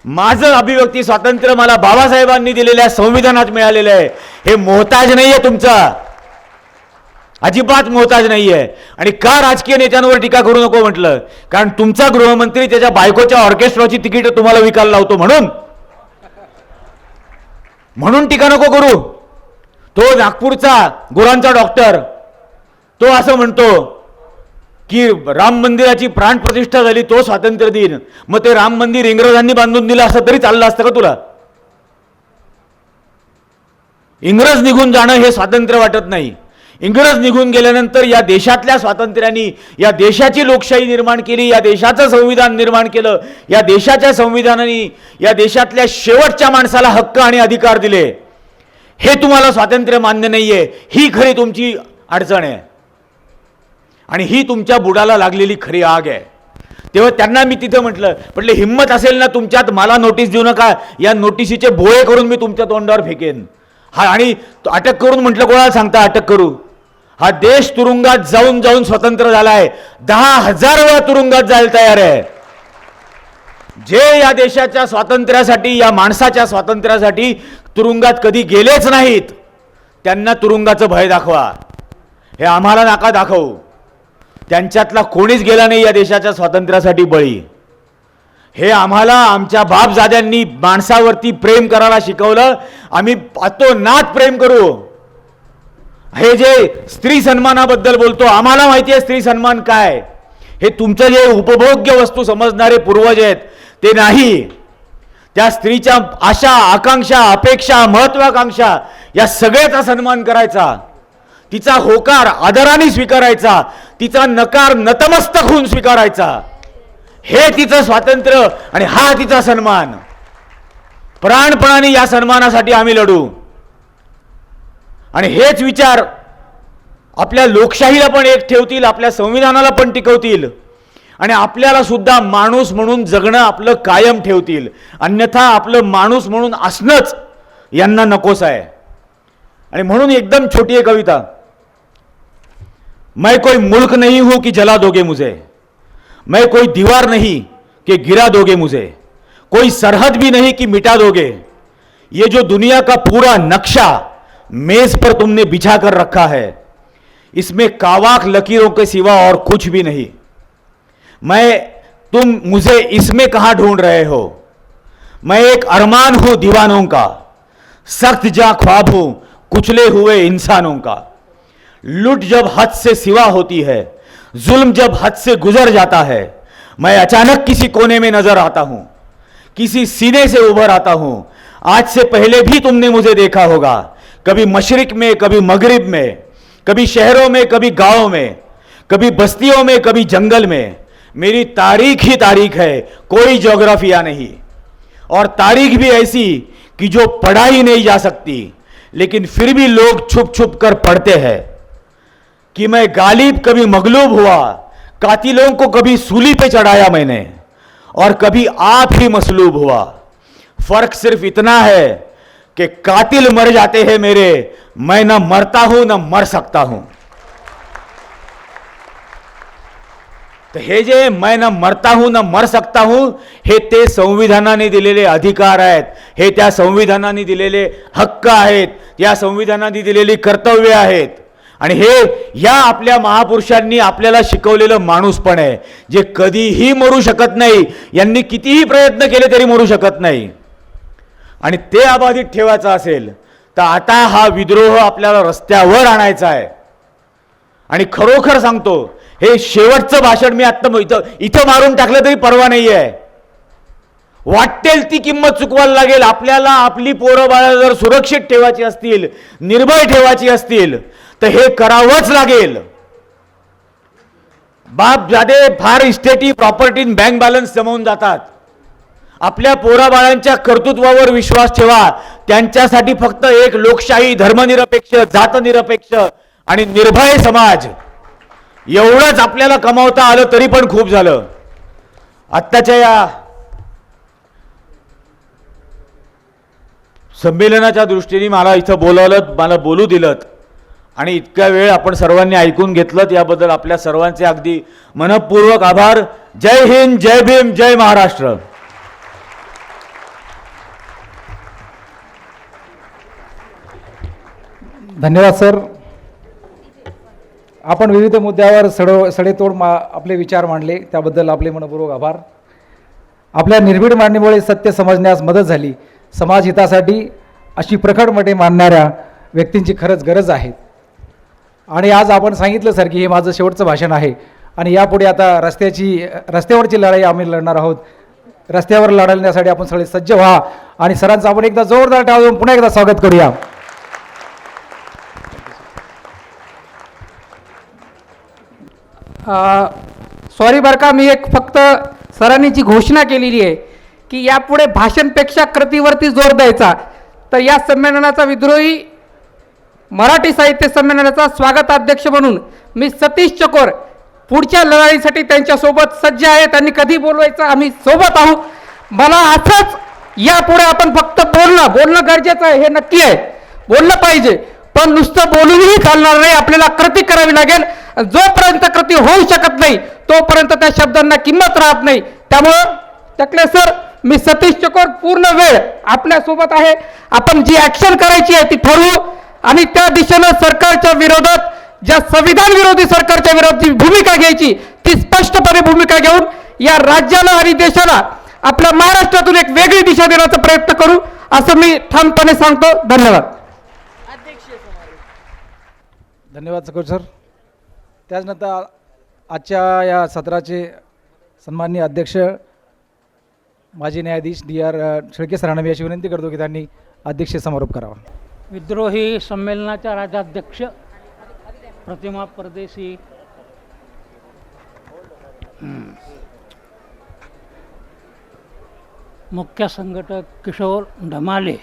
माझं अभिव्यक्ती स्वातंत्र्य मला बाबासाहेबांनी दिलेल्या संविधानात मिळालेलं आहे. हे मोहताज नाहीये तुमचा, अजिबात मोहताज नाहीये. आणि का राजकीय नेत्यांवर टीका करू नको म्हटलं, कारण तुमचा गृहमंत्री त्याच्या बायकोच्या ऑर्केस्ट्राची तिकीट तुम्हाला विकायला लावतो म्हणून टीका नको करू. तो नागपूरचा गुरांचा डॉक्टर तो असं म्हणतो की राम मंदिराची प्राण प्रतिष्ठा झाली तो स्वातंत्र्य दिन. मग ते राम मंदिर इंग्रजांनी बांधून दिलं असं तरी चाललं असतं का तुला? इंग्रज निघून जाणं हे स्वातंत्र्य वाटत नाही. इंग्रज निघून गेल्यानंतर या देशातल्या स्वातंत्र्याने या देशाची लोकशाही निर्माण केली, या देशाचं संविधान निर्माण केलं, या देशाच्या संविधानाने या देशातल्या शेवटच्या माणसाला हक्क आणि अधिकार दिले. हे तुम्हाला स्वातंत्र्य मान्य नाहीये, ही खरी तुमची अडचण आहे आणि ही तुमच्या बुडाला लागलेली खरी आग आहे. तेव्हा त्यांना मी तिथं म्हटलं हिम्मत असेल ना तुमच्यात मला नोटीस देऊ नका, या नोटिसीचे भोळे करून मी तुमच्या तोंडावर फेकेन. हा आणि अटक करून म्हटलं कोणाला सांगता अटक करू? हा देश तुरुंगात जाऊन जाऊन स्वतंत्र झालाय, 10,000 वेळा तुरुंगात जायला तयार आहे. जे या देशाच्या स्वातंत्र्यासाठी, या माणसाच्या स्वातंत्र्यासाठी तुरुंगात कधी गेलेच नाहीत त्यांना तुरुंगाचं भय दाखवा. हे आम्हाला नका दाखवू. त्यांच्यातला कोणीच गेला नाही या देशाच्या स्वातंत्र्यासाठी बळी. हे आम्हाला आमच्या बापजाद्यांनी माणसावरती प्रेम करायला शिकवलं, आम्ही अतोनात प्रेम करू. हे जे स्त्री सन्मानाबद्दल बोलतो, आम्हाला माहिती आहे स्त्री सन्मान काय. हे तुमचं जे उपभोग्य वस्तू समजणारे पूर्वज आहेत ते नाही. त्या स्त्रीच्या आशा, आकांक्षा, अपेक्षा, महत्वाकांक्षा या सगळ्याचा सन्मान करायचा, तिचा होकार आदराने स्वीकारायचा, तिचा नकार नतमस्तक होऊन स्वीकारायचा. हे तिचं स्वातंत्र्य आणि हा तिचा सन्मान. प्राणपणाने या सन्मानासाठी आम्ही लढू. आणि हेच विचार आपल्या लोकशाहीला पण एक ठेवतील, आपल्या संविधानाला पण टिकवतील आणि आपल्याला सुद्धा माणूस म्हणून जगणं आपलं कायम ठेवतील. अन्यथा आपलं माणूस म्हणून असणंच यांना नकोस आहे. आणि म्हणून एकदम छोटी एक कविता. मैं कोई मुल्क नहीं हूं कि जला दोगे मुझे, मैं कोई दीवार नहीं कि गिरा दोगे मुझे, कोई सरहद भी नहीं कि मिटा दोगे, ये जो दुनिया का पूरा नक्शा मेज पर तुमने बिछा कर रखा है, इसमें कावाक लकीरों के सिवा और कुछ भी नहीं. तुम मुझे इसमें कहां ढूंढ रहे हो? मैं एक अरमान हूं दीवानों का, सख्त जा ख्वाब हूं कुचले हुए इंसानों का. लूट जब हद से सिवा होती है, जुल्म जब हद से गुजर जाता है, मैं अचानक किसी कोने में नजर आता हूं, किसी सीने से उभर आता हूं. आज से पहले भी तुमने मुझे देखा होगा, कभी मशरिक में, कभी मगरिब में, कभी शहरों में, कभी गांवों में, कभी बस्तियों में, कभी जंगल में. मेरी तारीख ही तारीख है, कोई ज्योग्राफिया नहीं. और तारीख भी ऐसी कि जो पढ़ा ही नहीं जा सकती, लेकिन फिर भी लोग छुप छुप कर पढ़ते हैं कि मैं गालिब कभी मगलूब हुआ, कातिलों को कभी सूली पे चढ़ाया मैंने, और कभी आप ही मसलूब हुआ। फर्क सिर्फ इतना है कि कातिल मर जाते हैं मेरे, मैं न मरता हूं न मर सकता हूं। तर हे जे मैं न मरता हूं न मर सकता हूं, हे ते संविधानाने दिलेले अधिकार आहेत, हे त्या संविधानाने दिलेले हक्क आहेत, या संविधानाने दिलेली कर्तव्य आहेत, आणि हे या आपल्या महापुरुषांनी आपल्याला शिकवलेलं माणूसपण आहे, जे कधीही मरू शकत नाही, यांनी कितीही प्रयत्न केले तरी मरू शकत नाही। आणि ते अबाधित ठेवायचं असेल तर आता हा विद्रोह आपल्याला रस्त्यावर आणायचा आहे। आणि खरोखर सांगतो, हे शेवटचं भाषण मी आता इथं मारून टाकलं तरी परवा नाही आहे। वाटेल ती किंमत चुकवायला लागेल आपल्याला। आपली पोरं बाळा जर सुरक्षित ठेवायची असतील, निर्भय ठेवायची असतील, तर हे करावंच लागेल। बाप जादे फार इस्टेटी प्रॉपर्टी बँक बॅलन्स जमवून जातात। आपल्या पोराबाळांच्या कर्तृत्वावर विश्वास ठेवा। त्यांच्यासाठी फक्त एक लोकशाही, धर्मनिरपेक्ष, जातनिरपेक्ष आणि निर्भय समाज एवढंच आपल्याला कमावता आलं तरी पण खूप झालं। आत्ताच्या या संमेलनाच्या दृष्टीने मला इथं बोलावलं, मला बोलू दिलं आणि इतका वेळ आपण सर्वांनी ऐकून घेतलं, याबद्दल आपल्या सर्वांचे अगदी मनपूर्वक आभार। जय हिंद, जय भीम, जय महाराष्ट्र। धन्यवाद सर। आपण विविध मुद्द्यावर सडेतोड आपले विचार मांडले, त्याबद्दल आपले मनपूर्वक आभार। आपल्या निर्भीड मांडणीमुळे सत्य समजण्यास मदत झाली। समाज हितासाठी अशी प्रखर मते मांडणाऱ्या व्यक्तींची खरंच गरज आहे। आणि आज आपण सांगितलं सर की हे माझं शेवटचं भाषण आहे आणि यापुढे आता रस्त्यावरची लढाई आम्ही लढणार आहोत। रस्त्यावर लढण्यासाठी आपण सगळे सज्ज व्हा आणि सरांचं आपण एकदा जोरदार टाळ्या वाजवून पुन्हा एकदा स्वागत करूया। सॉरी बरं का, मी एक फक्त सरांनी जी घोषणा केलेली आहे की यापुढे भाषणपेक्षा कृतीवरती जोर द्यायचा, तर या संमेलनाचा विद्रोही मराठी साहित्य संमेलनाचा स्वागताध्यक्ष म्हणून मी सतीश चकोर पुढच्या लढाईसाठी त्यांच्यासोबत सज्ज आहे। त्यांनी कधी बोलवायचं आम्ही सोबत आहोत। मला असंच यापुढे आपण फक्त बोलणं गरजेचं आहे, हे नक्की आहे, बोललं पाहिजे, पण नुसतं बोलूनही चालणार नाही, आपल्याला कृती करावी लागेल। जोपर्यंत कृती होऊ शकत नाही तोपर्यंत त्या शब्दांना किंमत राहत नाही। त्यामुळं टकले सर, मी सतीश चकोर पूर्ण वेळ आपल्यासोबत आहे। आपण जी ॲक्शन करायची आहे ती ठरवू आणि त्या दिशेनं सरकारच्या विरोधात, ज्या संविधान विरोधी सरकारच्या विरोधात जी भूमिका घ्यायची ती स्पष्टपणे भूमिका घेऊन या राज्याला आणि देशाला, आपल्या महाराष्ट्रातून एक वेगळी दिशा देण्याचा प्रयत्न करू, असं मी ठामपणे सांगतो। धन्यवाद। धन्यवाद चकोर सर। त्याचनंतर आजच्या या सत्राचे सन्माननीय अध्यक्ष माजी न्यायाधीश DR शेळके सरांना मी अशी विनंती करतो की त्यांनी अध्यक्ष समारोप करावा। विद्रोही संमेलनाच्या राज्याध्यक्ष प्रतिमा परदेशी, मुख्य संघटक किशोर ढमाले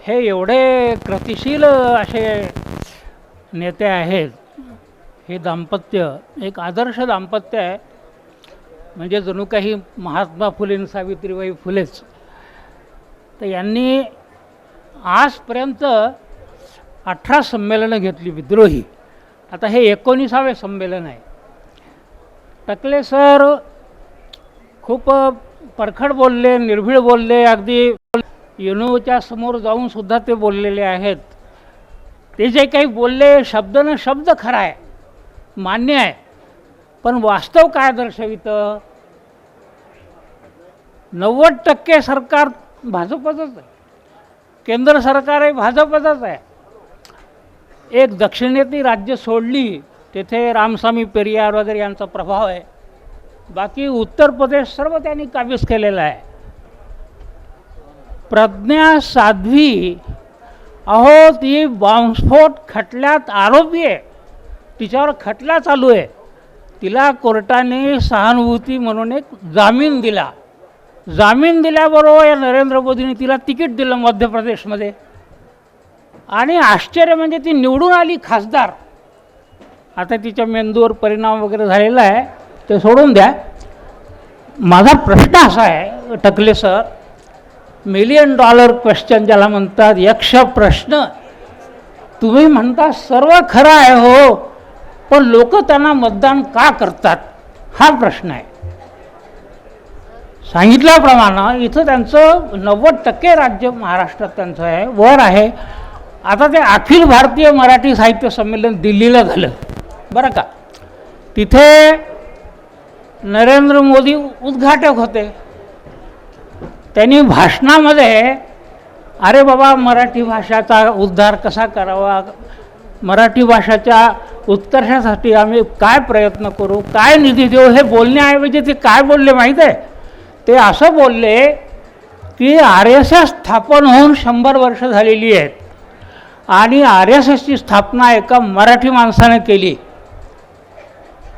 हे एवढे कृतिशील असे नेते आहेत। हे दाम्पत्य एक आदर्श दाम्पत्य आहे, म्हणजे जणू काही महात्मा फुले सावित्रीबाई फुलेच। तर यांनी आजपर्यंत 18 संमेलनं घेतली विद्रोही, आता हे 19वे संमेलन आहे। टकले सर खूप परखड बोलले, निर्भीड बोलले, अगदी युनोच्या समोर जाऊन सुद्धा ते बोललेले आहेत। ते जे काही बोलले शब्द न शब्द खरा आहे, मान्य आहे, पण वास्तव काय दर्शवितं? 90% सरकार भाजपचंच आहे, केंद्र सरकार आहे भाजपचंच आहे। एक दक्षिणेतली राज्य सोडली तेथे रामस्वामी पेरियार वगैरे यांचा प्रभाव आहे, बाकी उत्तर प्रदेश सर्व त्यांनी काबीज केलेला आहे। प्रज्ञा साध्वी, अहो ती बॉम्बस्फोट खटल्यात आरोपी आहे, तिच्यावर खटला चालू आहे, तिला कोर्टाने सहानुभूती म्हणून एक जामीन दिला, जामीन दिल्याबरोबर या नरेंद्र मोदींनी तिला तिकीट दिलं मध्य प्रदेशमध्ये, आणि आश्चर्य म्हणजे ती निवडून आली खासदार. आता तिच्या मेंदूवर परिणाम वगैरे झालेला आहे, ते सोडून द्या. माझा प्रश्न असा आहे टकले सर, $1,000,000 क्वेश्चन ज्याला म्हणतात, यक्ष प्रश्न. तुम्ही म्हणता सर्व खरं आहे हो, पण लोक त्यांना मतदान का करतात हा प्रश्न आहे. सांगितल्याप्रमाणे इथं त्यांचं 90% राज्य महाराष्ट्रात त्यांचं आहे, वर आहे. आता ते अखिल भारतीय मराठी साहित्य संमेलन दिल्लीला झालं बरं का, तिथे नरेंद्र मोदी उद्घाटक होते. त्यांनी भाषणामध्ये अरे बाबा मराठी भाषेचा उद्धार कसा करावा, मराठी भाषेच्या उत्कर्षासाठी आम्ही काय प्रयत्न करू, काय निधी देऊ, हे बोलण्याऐवजी ते काय बोलले माहीत आहे? ते असं बोलले की RSS स्थापन होऊन 100 वर्ष झालेली आहेत आणि RSSची स्थापना एका मराठी माणसाने केली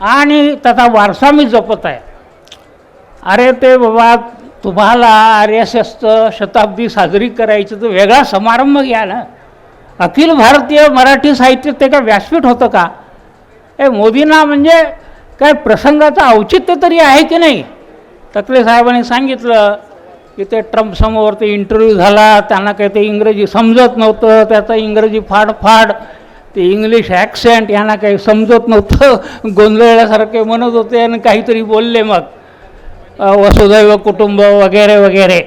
आणि त्याचा वारसा मी जपत आहे. अरे ते बाबा तुम्हाला RSSचं शताब्दी साजरी करायची तर वेगळा समारंभ घ्या ना. अखिल भारतीय मराठी साहित्य ते काय व्यासपीठ होतं का? मोदींना म्हणजे काय प्रसंगाचं औचित्य तरी आहे की नाही? टकले साहेबांनी सांगितलं की ते ट्रम्पसमोर ते इंटरव्ह्यू झाला, त्यांना काही ते इंग्रजी समजत नव्हतं, त्याचं इंग्रजी फाडफाड, ते इंग्लिश ॲक्सेंट यांना काही समजत नव्हतं, गोंधळल्यासारखे म्हणत होते आणि काहीतरी बोलले मग वसुधैव कुटुंब वगैरे वगैरे.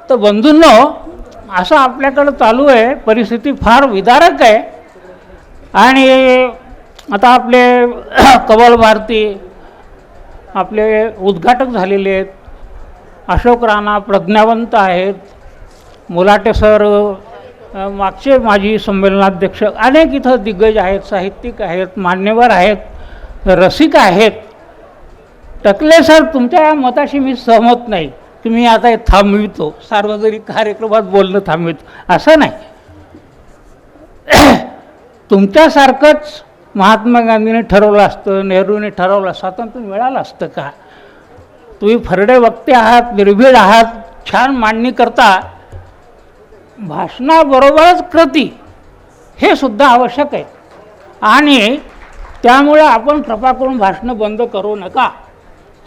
तर बंधूंनो असं आपल्याकडं चालू आहे, परिस्थिती फार विदारक आहे. आणि आता आपले कमल भारती आपले उद्घाटक झालेले आहेत, अशोक राणा प्रज्ञावंत आहेत, मुलाटे सर मागचे माजी संमेलनाध्यक्ष, अनेक इथं दिग्गज आहेत, साहित्यिक आहेत, मान्यवर आहेत, रसिक आहेत. टकले सर तुमच्या या मताशी मी सहमत नाही की मी आता हे थांबवितो, सार्वजनिक कार्यक्रमात बोलणं थांबवितो, असं नाही. तुमच्यासारखंच महात्मा गांधीने ठरवलं असतं, नेहरूने ठरवलं, स्वातंत्र्य मिळालं असतं का? तुम्ही फरडे वक्ते आहात, निर्भीड आहात, छान मांडणी करता, भाषणाबरोबरच कृती हे सुद्धा आवश्यक आहे. आणि त्यामुळे आपण कृपा करून भाषणं बंद करू नका,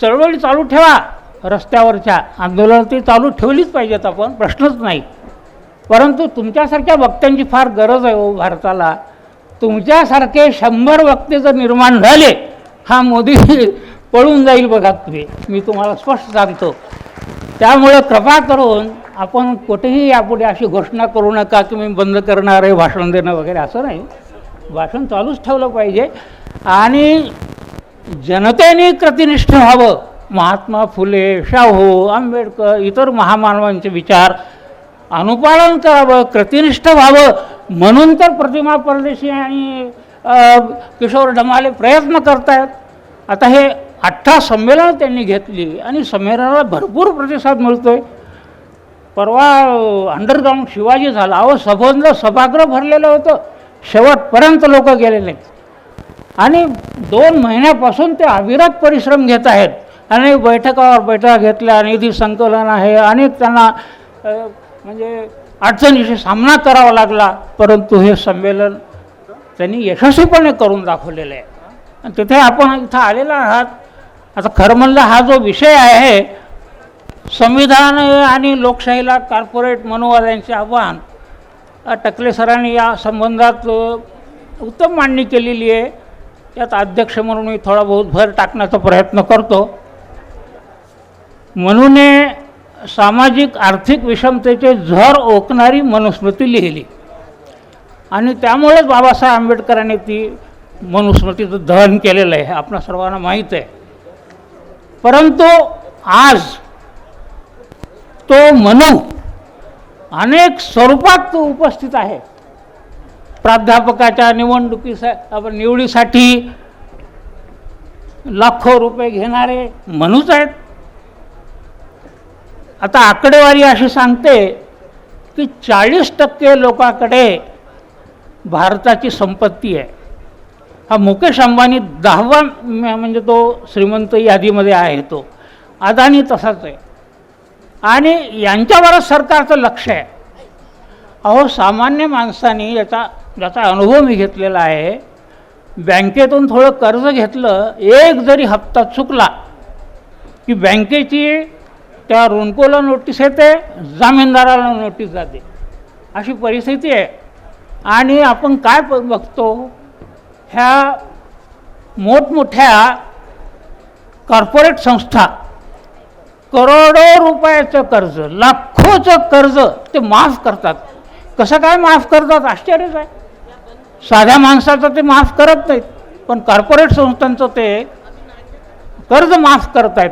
चळवळी चालू ठेवा, रस्त्यावरच्या आंदोलन ती चालू ठेवलीच पाहिजेत आपण, प्रश्नच नाही. परंतु तुमच्यासारख्या वक्त्यांची फार गरज आहे हो भारताला. तुमच्यासारखे 100 वक्ते जर निर्माण झाले, हा मोदी पळून जाईल बघा तुम्ही, मी तुम्हाला स्पष्ट सांगतो. त्यामुळे कृपा करून आपण कुठेही यापुढे अशी घोषणा करू नका की मी बंद करणार आहे भाषण देणं वगैरे, असं नाही. भाषण चालूच ठेवलं पाहिजे आणि जनतेने कृतिनिष्ठ व्हावं. महात्मा फुले, शाहू, आंबेडकर, इतर महामानवांचे विचार अनुपालन करावं, कृतिनिष्ठ व्हावं. म्हणून तर प्रतिमा परदेशी आणि किशोर ढमाले प्रयत्न करत आहेत. आता हे 18 संमेलनं त्यांनी घेतली आणि संमेलनाला भरपूर प्रतिसाद मिळतो आहे. परवा अंडरग्राऊंड शिवाजी झाला, अहो सभागृह भरलेलं होतं, शेवटपर्यंत लोक गेलेले नाहीत. आणि 2 महिन्यापासून ते अविरत परिश्रम घेत आहेत. अनेक बैठकावर बैठका घेतल्या, निधी संकलन आहे, अनेक त्यांना म्हणजे अडचणीशी सामना करावा लागला, परंतु हे संमेलन त्यांनी यशस्वीपणे करून दाखवलेलं आहे. आणि तिथे आपण इथं आलेला आहात. आता खरं म्हणलं हा जो विषय आहे, संविधान आणि लोकशाहीला कॉर्पोरेट मनोवाद्यांचे आव्हान, टकले सरांनी या संबंधात उत्तम मांडणी केलेली आहे. त्यात अध्यक्ष म्हणून मी थोडा बहुत भर टाकण्याचा प्रयत्न करतो. म्हणून सामाजिक आर्थिक विषमतेचे झर ओकणारी मनुस्मृती लिहिली आणि त्यामुळेच बाबासाहेब आंबेडकरांनी ती मनुस्मृतीचं दहन केलेलं आहे, आपणा सर्वांना माहीत आहे. परंतु आज तो मनू अनेक स्वरूपात उपस्थित आहे. प्राध्यापकाच्या निवडीसाठी लाखो रुपये घेणारे मनूच आहेत. आता आकडेवारी अशी सांगते की 40% लोकांकडे भारताची संपत्ती आहे. हा मुकेश अंबानी 10वा म्हणजे तो श्रीमंत यादीमध्ये आहे. तो अदानी तसाच आहे. आणि यांच्यावरच सरकारचं लक्ष आहे. अहो, सामान्य माणसाने ज्याचा अनुभव मी घेतलेला आहे, बँकेतून थोडं कर्ज घेतलं, एक जरी हप्ता चुकला की बँकेची त्या ऋणकोला नोटीस येते, जामीनदाराला नोटीस जाते, अशी परिस्थिती आहे. आणि आपण काय बघतो, ह्या मोठमोठ्या कॉर्पोरेट संस्था करोडो रुपयाचं कर्ज, लाखोचं कर्ज ते माफ करतात. कसं काय माफ करतात आश्चर्यच आहे. साध्या माणसाचं ते माफ करत नाहीत, पण कॉर्पोरेट संस्थांचं ते कर्ज माफ करत आहेत.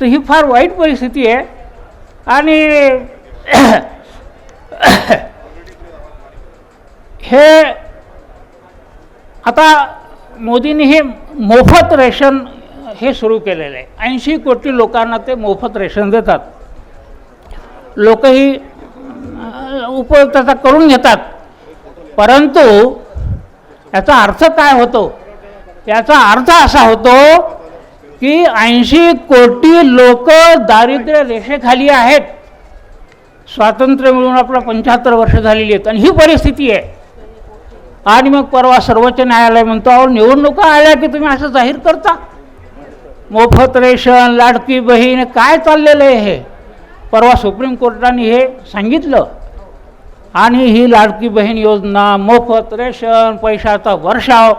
तर ही फार वाईट परिस्थिती आहे. आणि हे आता मोदींनी हे मोफत रेशन हे सुरू केलेलं आहे. 80 कोटी लोकांना ते मोफत रेशन देतात. लोकही उपयोग त्याचा करून घेतात. परंतु याचा अर्थ काय होतो? याचा अर्थ असा होतो की 80 कोटी लोक दारिद्र्य रेषेखाली आहेत. स्वातंत्र्य मिळून आपला 75 वर्ष झालेली आहेत आणि ही परिस्थिती आहे. आणि मग परवा सर्वोच्च न्यायालय म्हणतो, अहो निवडणुका आल्या की तुम्ही असं जाहीर करता, मोफत रेशन, लाडकी बहीण, काय चाललेलं आहे हे? परवा सुप्रीम कोर्टाने हे सांगितलं. आणि ही लाडकी बहीण योजना, मोफत रेशन, पैशाचा वर्षाव,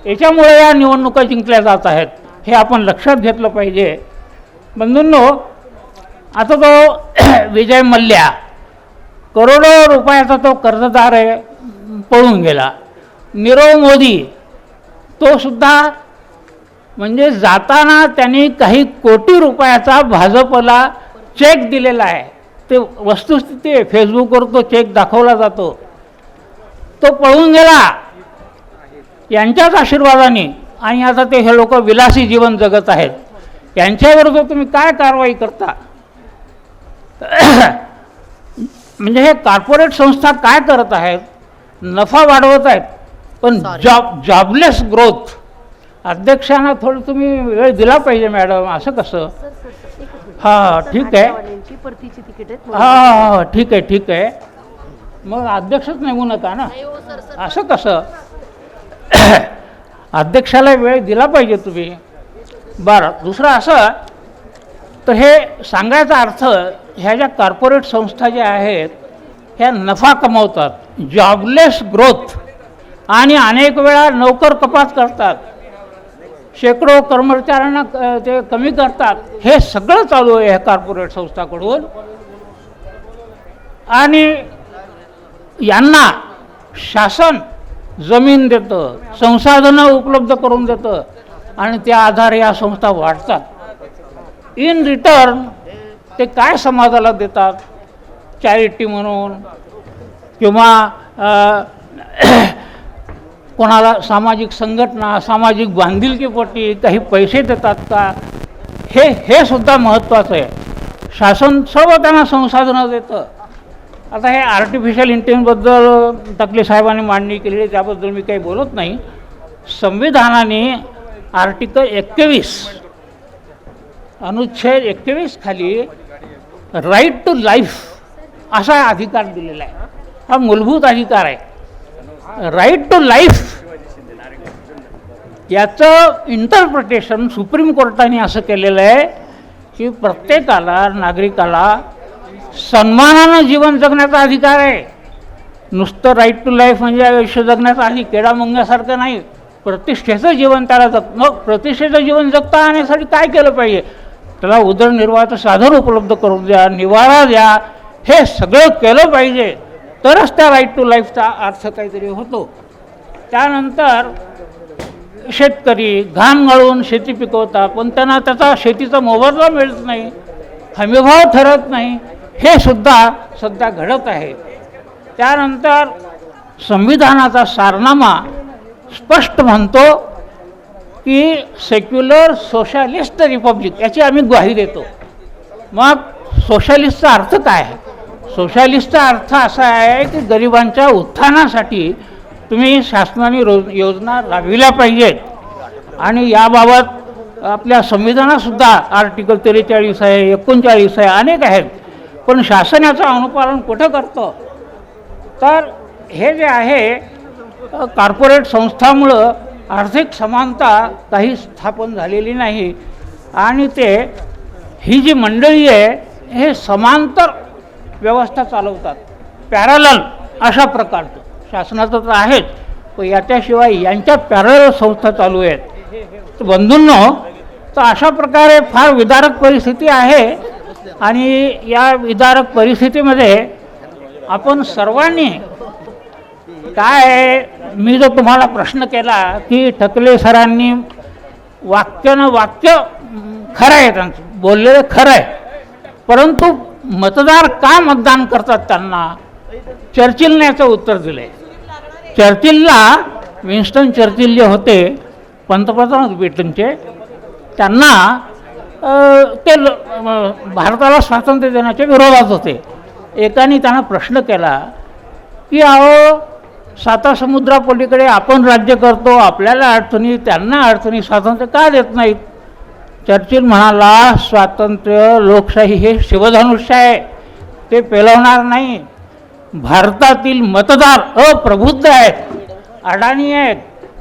याच्यामुळे या निवडणुका जिंकल्या जात आहेत. हे आपण लक्षात घेतलं पाहिजे. बंधूंनो, आता तो विजय मल्ल्या करोडो रुपयाचा तो कर्जदार आहे, पळून गेला. नीरव मोदी तो सुद्धा, म्हणजे जाताना त्यांनी काही कोटी रुपयाचा भाजपला चेक दिलेला आहे. ते वस्तुस्थिती आहे, फेसबुकवर तो चेक दाखवला जातो. तो पळून गेला यांच्याच आशीर्वादाने. आणि आता ते हे लोक विलासी जीवन जगत आहेत. यांच्याविरुद्ध तुम्ही काय कारवाई करता? म्हणजे हे कॉर्पोरेट संस्था काय करत आहेत? नफा वाढवत आहेत, पण जॉबलेस ग्रोथ. अध्यक्षांना थोडं तुम्ही वेळ दिला पाहिजे मॅडम. असं कसं? हां, ठीक आहे. हां, ठीक आहे, ठीक आहे. मग अध्यक्षच निघू नका ना. असं कसं? अध्यक्षाला वेळ दिला पाहिजे तुम्ही. बरं, दुसरं असं, तर हे सांगायचा अर्थ, ह्या ज्या कॉर्पोरेट संस्था ज्या आहेत ह्या नफा कमवतात, जॉबलेस ग्रोथ, आणि अनेक वेळा नोकर कपात करतात, शेकडो कर्मचाऱ्यांना ते कमी करतात. हे सगळं चालू आहे ह्या कॉर्पोरेट संस्थाकडून. आणि यांना शासन जमीन देतं, संसाधनं उपलब्ध करून देतं, आणि त्या आधारे या संस्था वाढतात. इन रिटर्न ते काय समाजाला देतात? चॅरिटी म्हणून, किंवा कोणाला सामाजिक संघटना, सामाजिक बांधिलकीपोटी काही पैसे देतात का? हे सुद्धा महत्त्वाचं आहे. शासन सर्व त्यांना संसाधनं देतं. आता हे आर्टिफिशियल इंटेलिजन्सबद्दल टकले साहेबांनी मांडणी केलेली आहे, त्याबद्दल मी काही बोलत नाही. संविधानाने आर्टिकल 21 अनुच्छेद 21 खाली राईट टू लाईफ असा अधिकार दिलेला आहे. हा मूलभूत अधिकार आहे. राईट टू लाईफ याचं इंटरप्रिटेशन सुप्रीम कोर्टाने असं केलेलं आहे की प्रत्येकाला, नागरिकाला सन्मानानं जीवन जगण्याचा अधिकार आहे. नुसतं राईट टू लाईफ म्हणजे आयुष्य जगण्याचा आधी केडा मुंग्यासारखं नाही, प्रतिष्ठेचं जीवन त्याला मग प्रतिष्ठेचं जीवन जगता आणण्यासाठी काय केलं पाहिजे? त्याला उदरनिर्वाहाचं साधन उपलब्ध करून द्या, निवारा द्या, हे सगळं केलं पाहिजे. तरच त्या राईट टू लाईफचा अर्थ काहीतरी होतो. त्यानंतर शेतकरी घाम गाळून शेती पिकवतात, पण त्यांना त्याचा शेतीचा मोबदला मिळत नाही, हमीभाव ठरत नाही. हे सुद्धा सध्या घडत आहे. त्यानंतर संविधानाचा सारनामा स्पष्ट म्हणतो की सेक्युलर सोशलिस्ट रिपब्लिक, याची आम्ही ग्वाही देतो. मग सोशलिस्टचा अर्थ काय आहे? सोशलिस्टचा अर्थ असा आहे की गरिबांच्या उत्थानासाठी तुम्ही शासनाने योजना राबविल्या पाहिजेत. आणि याबाबत आपल्या संविधानातसुद्धा आर्टिकल 43 आहे, 39 आहे, अनेक आहेत. पण शासन याचं अनुपालन कुठं करतं? तर हे जे आहे कॉर्पोरेट संस्थामुळं आर्थिक समानता काही स्थापन झालेली नाही आणि ही जी मंडळी आहे हे समांतर व्यवस्था चालवतात, पॅरलल अशा प्रकारचं. शासनाचं तर आहेच, पण याच्याशिवाय यांच्या पॅरलल संस्था चालू आहेत. तर बंधूंनो, तर अशा प्रकारे फार विदारक परिस्थिती आहे आणि या विदारक परिस्थितीमध्ये आपण सर्वांनी काय, मी जो तुम्हाला प्रश्न केला की टकले सरांनी वाक्यानं वाक्य खरं आहे, त्यांचं बोललेलं खरं आहे, परंतु मतदार का मतदान करतात त्यांना? चर्चिलने याचं उत्तर दिलं आहे. चर्चिलला, विन्स्टन चर्चिल जे होते पंतप्रधान ब्रिटनचे, त्यांना भारताला स्वातंत्र्य देण्याच्या विरोधात होते. एकाने त्यांना प्रश्न केला की अहो, सातासमुद्रापलीकडे आपण राज्य करतो, आपल्याला अडचणी, त्यांना अडचणी, स्वातंत्र्य का देत नाहीत? चर्चिल म्हणाला, स्वातंत्र्य, लोकशाही हे शिवधनुष्य आहे, ते पेलवणार नाही. भारतातील मतदार अप्रबुद्ध आहेत, अडाणी आहेत,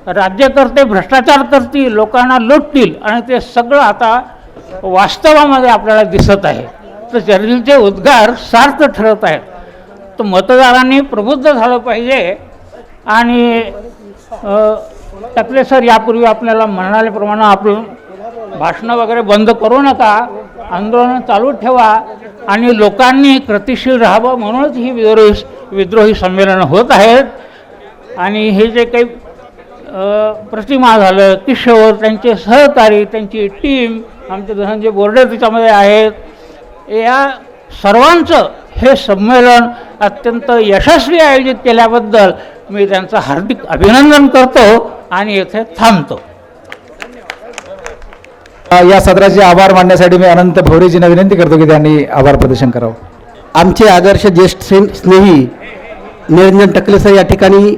राज्यकर्ते भ्रष्टाचार करतील, लोकांना लुटतील आणि ते सगळं आता वास्तवामध्ये आपल्याला दिसत आहे. तर चर्चिलचे उद्गार सार्थ ठरत आहेत. तर मतदारांनी प्रबुद्ध झालं पाहिजे. आणि टकले सर यापूर्वी आपल्याला म्हणाल्याप्रमाणे आपलं भाषणं वगैरे बंद करू नका, आंदोलन चालू ठेवा आणि लोकांनी कृतिशील राहावं, म्हणूनच ही विद्रोही संमेलनं होत आहेत. आणि हे जे काही प्रतिमा झालं, किशोर, त्यांचे सहकारी, त्यांची टीम, आमचे धनंजय बोर्डे त्याच्यामध्ये आहेत, या सर्वांचं हे संमेलन अत्यंत यशस्वी आयोजित केल्याबद्दल मी त्यांचं हार्दिक अभिनंदन करतो आणि येथे थांबतो. या सत्राचे आभार मानण्यासाठी मी अनंत भोरेजींना विनंती करतो की त्यांनी आभार प्रदर्शन करावं. आमचे आदर्श ज्येष्ठ स्नेही निरंजन टकले सर या ठिकाणी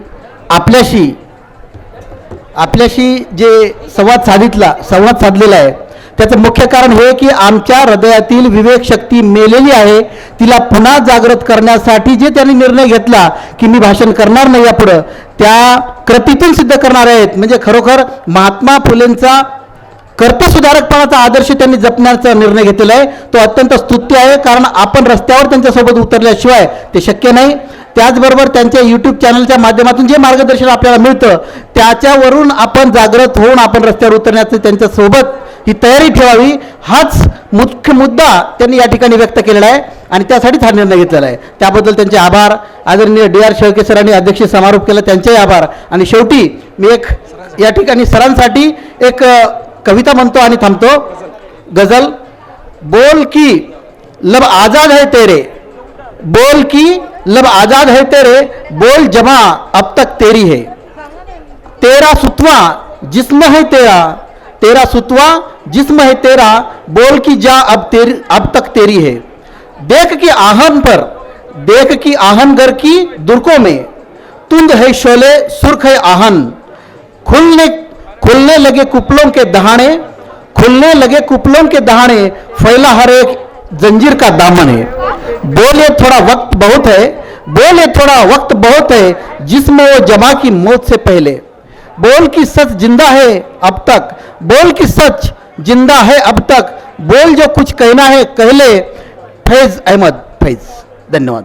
आपल्याशी जे संवाद साधलेला आहे, त्याचं मुख्य कारण हे की आमच्या हृदयातील विवेक शक्ती मेलेली आहे, तिला पुन्हा जागृत करण्यासाठी जे त्यांनी निर्णय घेतला की मी भाषण करणार नाही यापुढं, त्या कृतीतून सिद्ध करणार आहेत. म्हणजे खरोखर महात्मा फुलेंचा कर्तृसुधारकपणाचा आदर्श त्यांनी जपण्याचा निर्णय घेतलेला आहे. तो अत्यंत स्तुत्य आहे, कारण आपण रस्त्यावर त्यांच्यासोबत उतरल्याशिवाय ते शक्य नाही. त्याचबरोबर त्यांच्या यूट्यूब चॅनलच्या माध्यमातून जे मार्गदर्शन आपल्याला मिळतं त्याच्यावरून आपण जागृत होऊन आपण रस्त्यावर उतरण्याचं त्यांच्यासोबत ही तयारी ठेवावी, हाच मुख्य मुद्दा त्यांनी या ठिकाणी व्यक्त केलेला आहे आणि त्यासाठीच हा निर्णय घेतलेला आहे. त्याबद्दल त्यांचे आभार. आदरणीय DR शेळके सरांनी अध्यक्षीय समारोप केला, त्यांचेही आभार. आणि शेवटी मी एक या ठिकाणी सरांसाठी एक कविता म्हणतो आणि थांबतो. गझल. बोल की लब आजाद है तेरे, बोल की लब आजाद है तेरे, बोल जमा अब तक तेरी है, तेरा सुतवा जिस्म है तेरा, तेरा सुतवा जिस्म है तेरा, बोल की जा अब तक तेरी है. देख की आहन पर, देख की आहन घर की दुर्कों में, तुंद है शोले सुर्ख है आहन, खुलने लगे कुपलों के दहाने, खुलने लगे कुपलों के दहाने, फैला हर एक जंजीर का दामन है. बोले थोड़ा वक्त बहुत है, बोले थोड़ा वक्त बहुत है, जिसमें वो जमा की मौत से पहले, बोल की सच जिंदा है अब तक, बोल की सच जिंदा है अब तक, बोल जो कुछ कहना है कह ले. फैज अहमद फैज. धन्यवाद.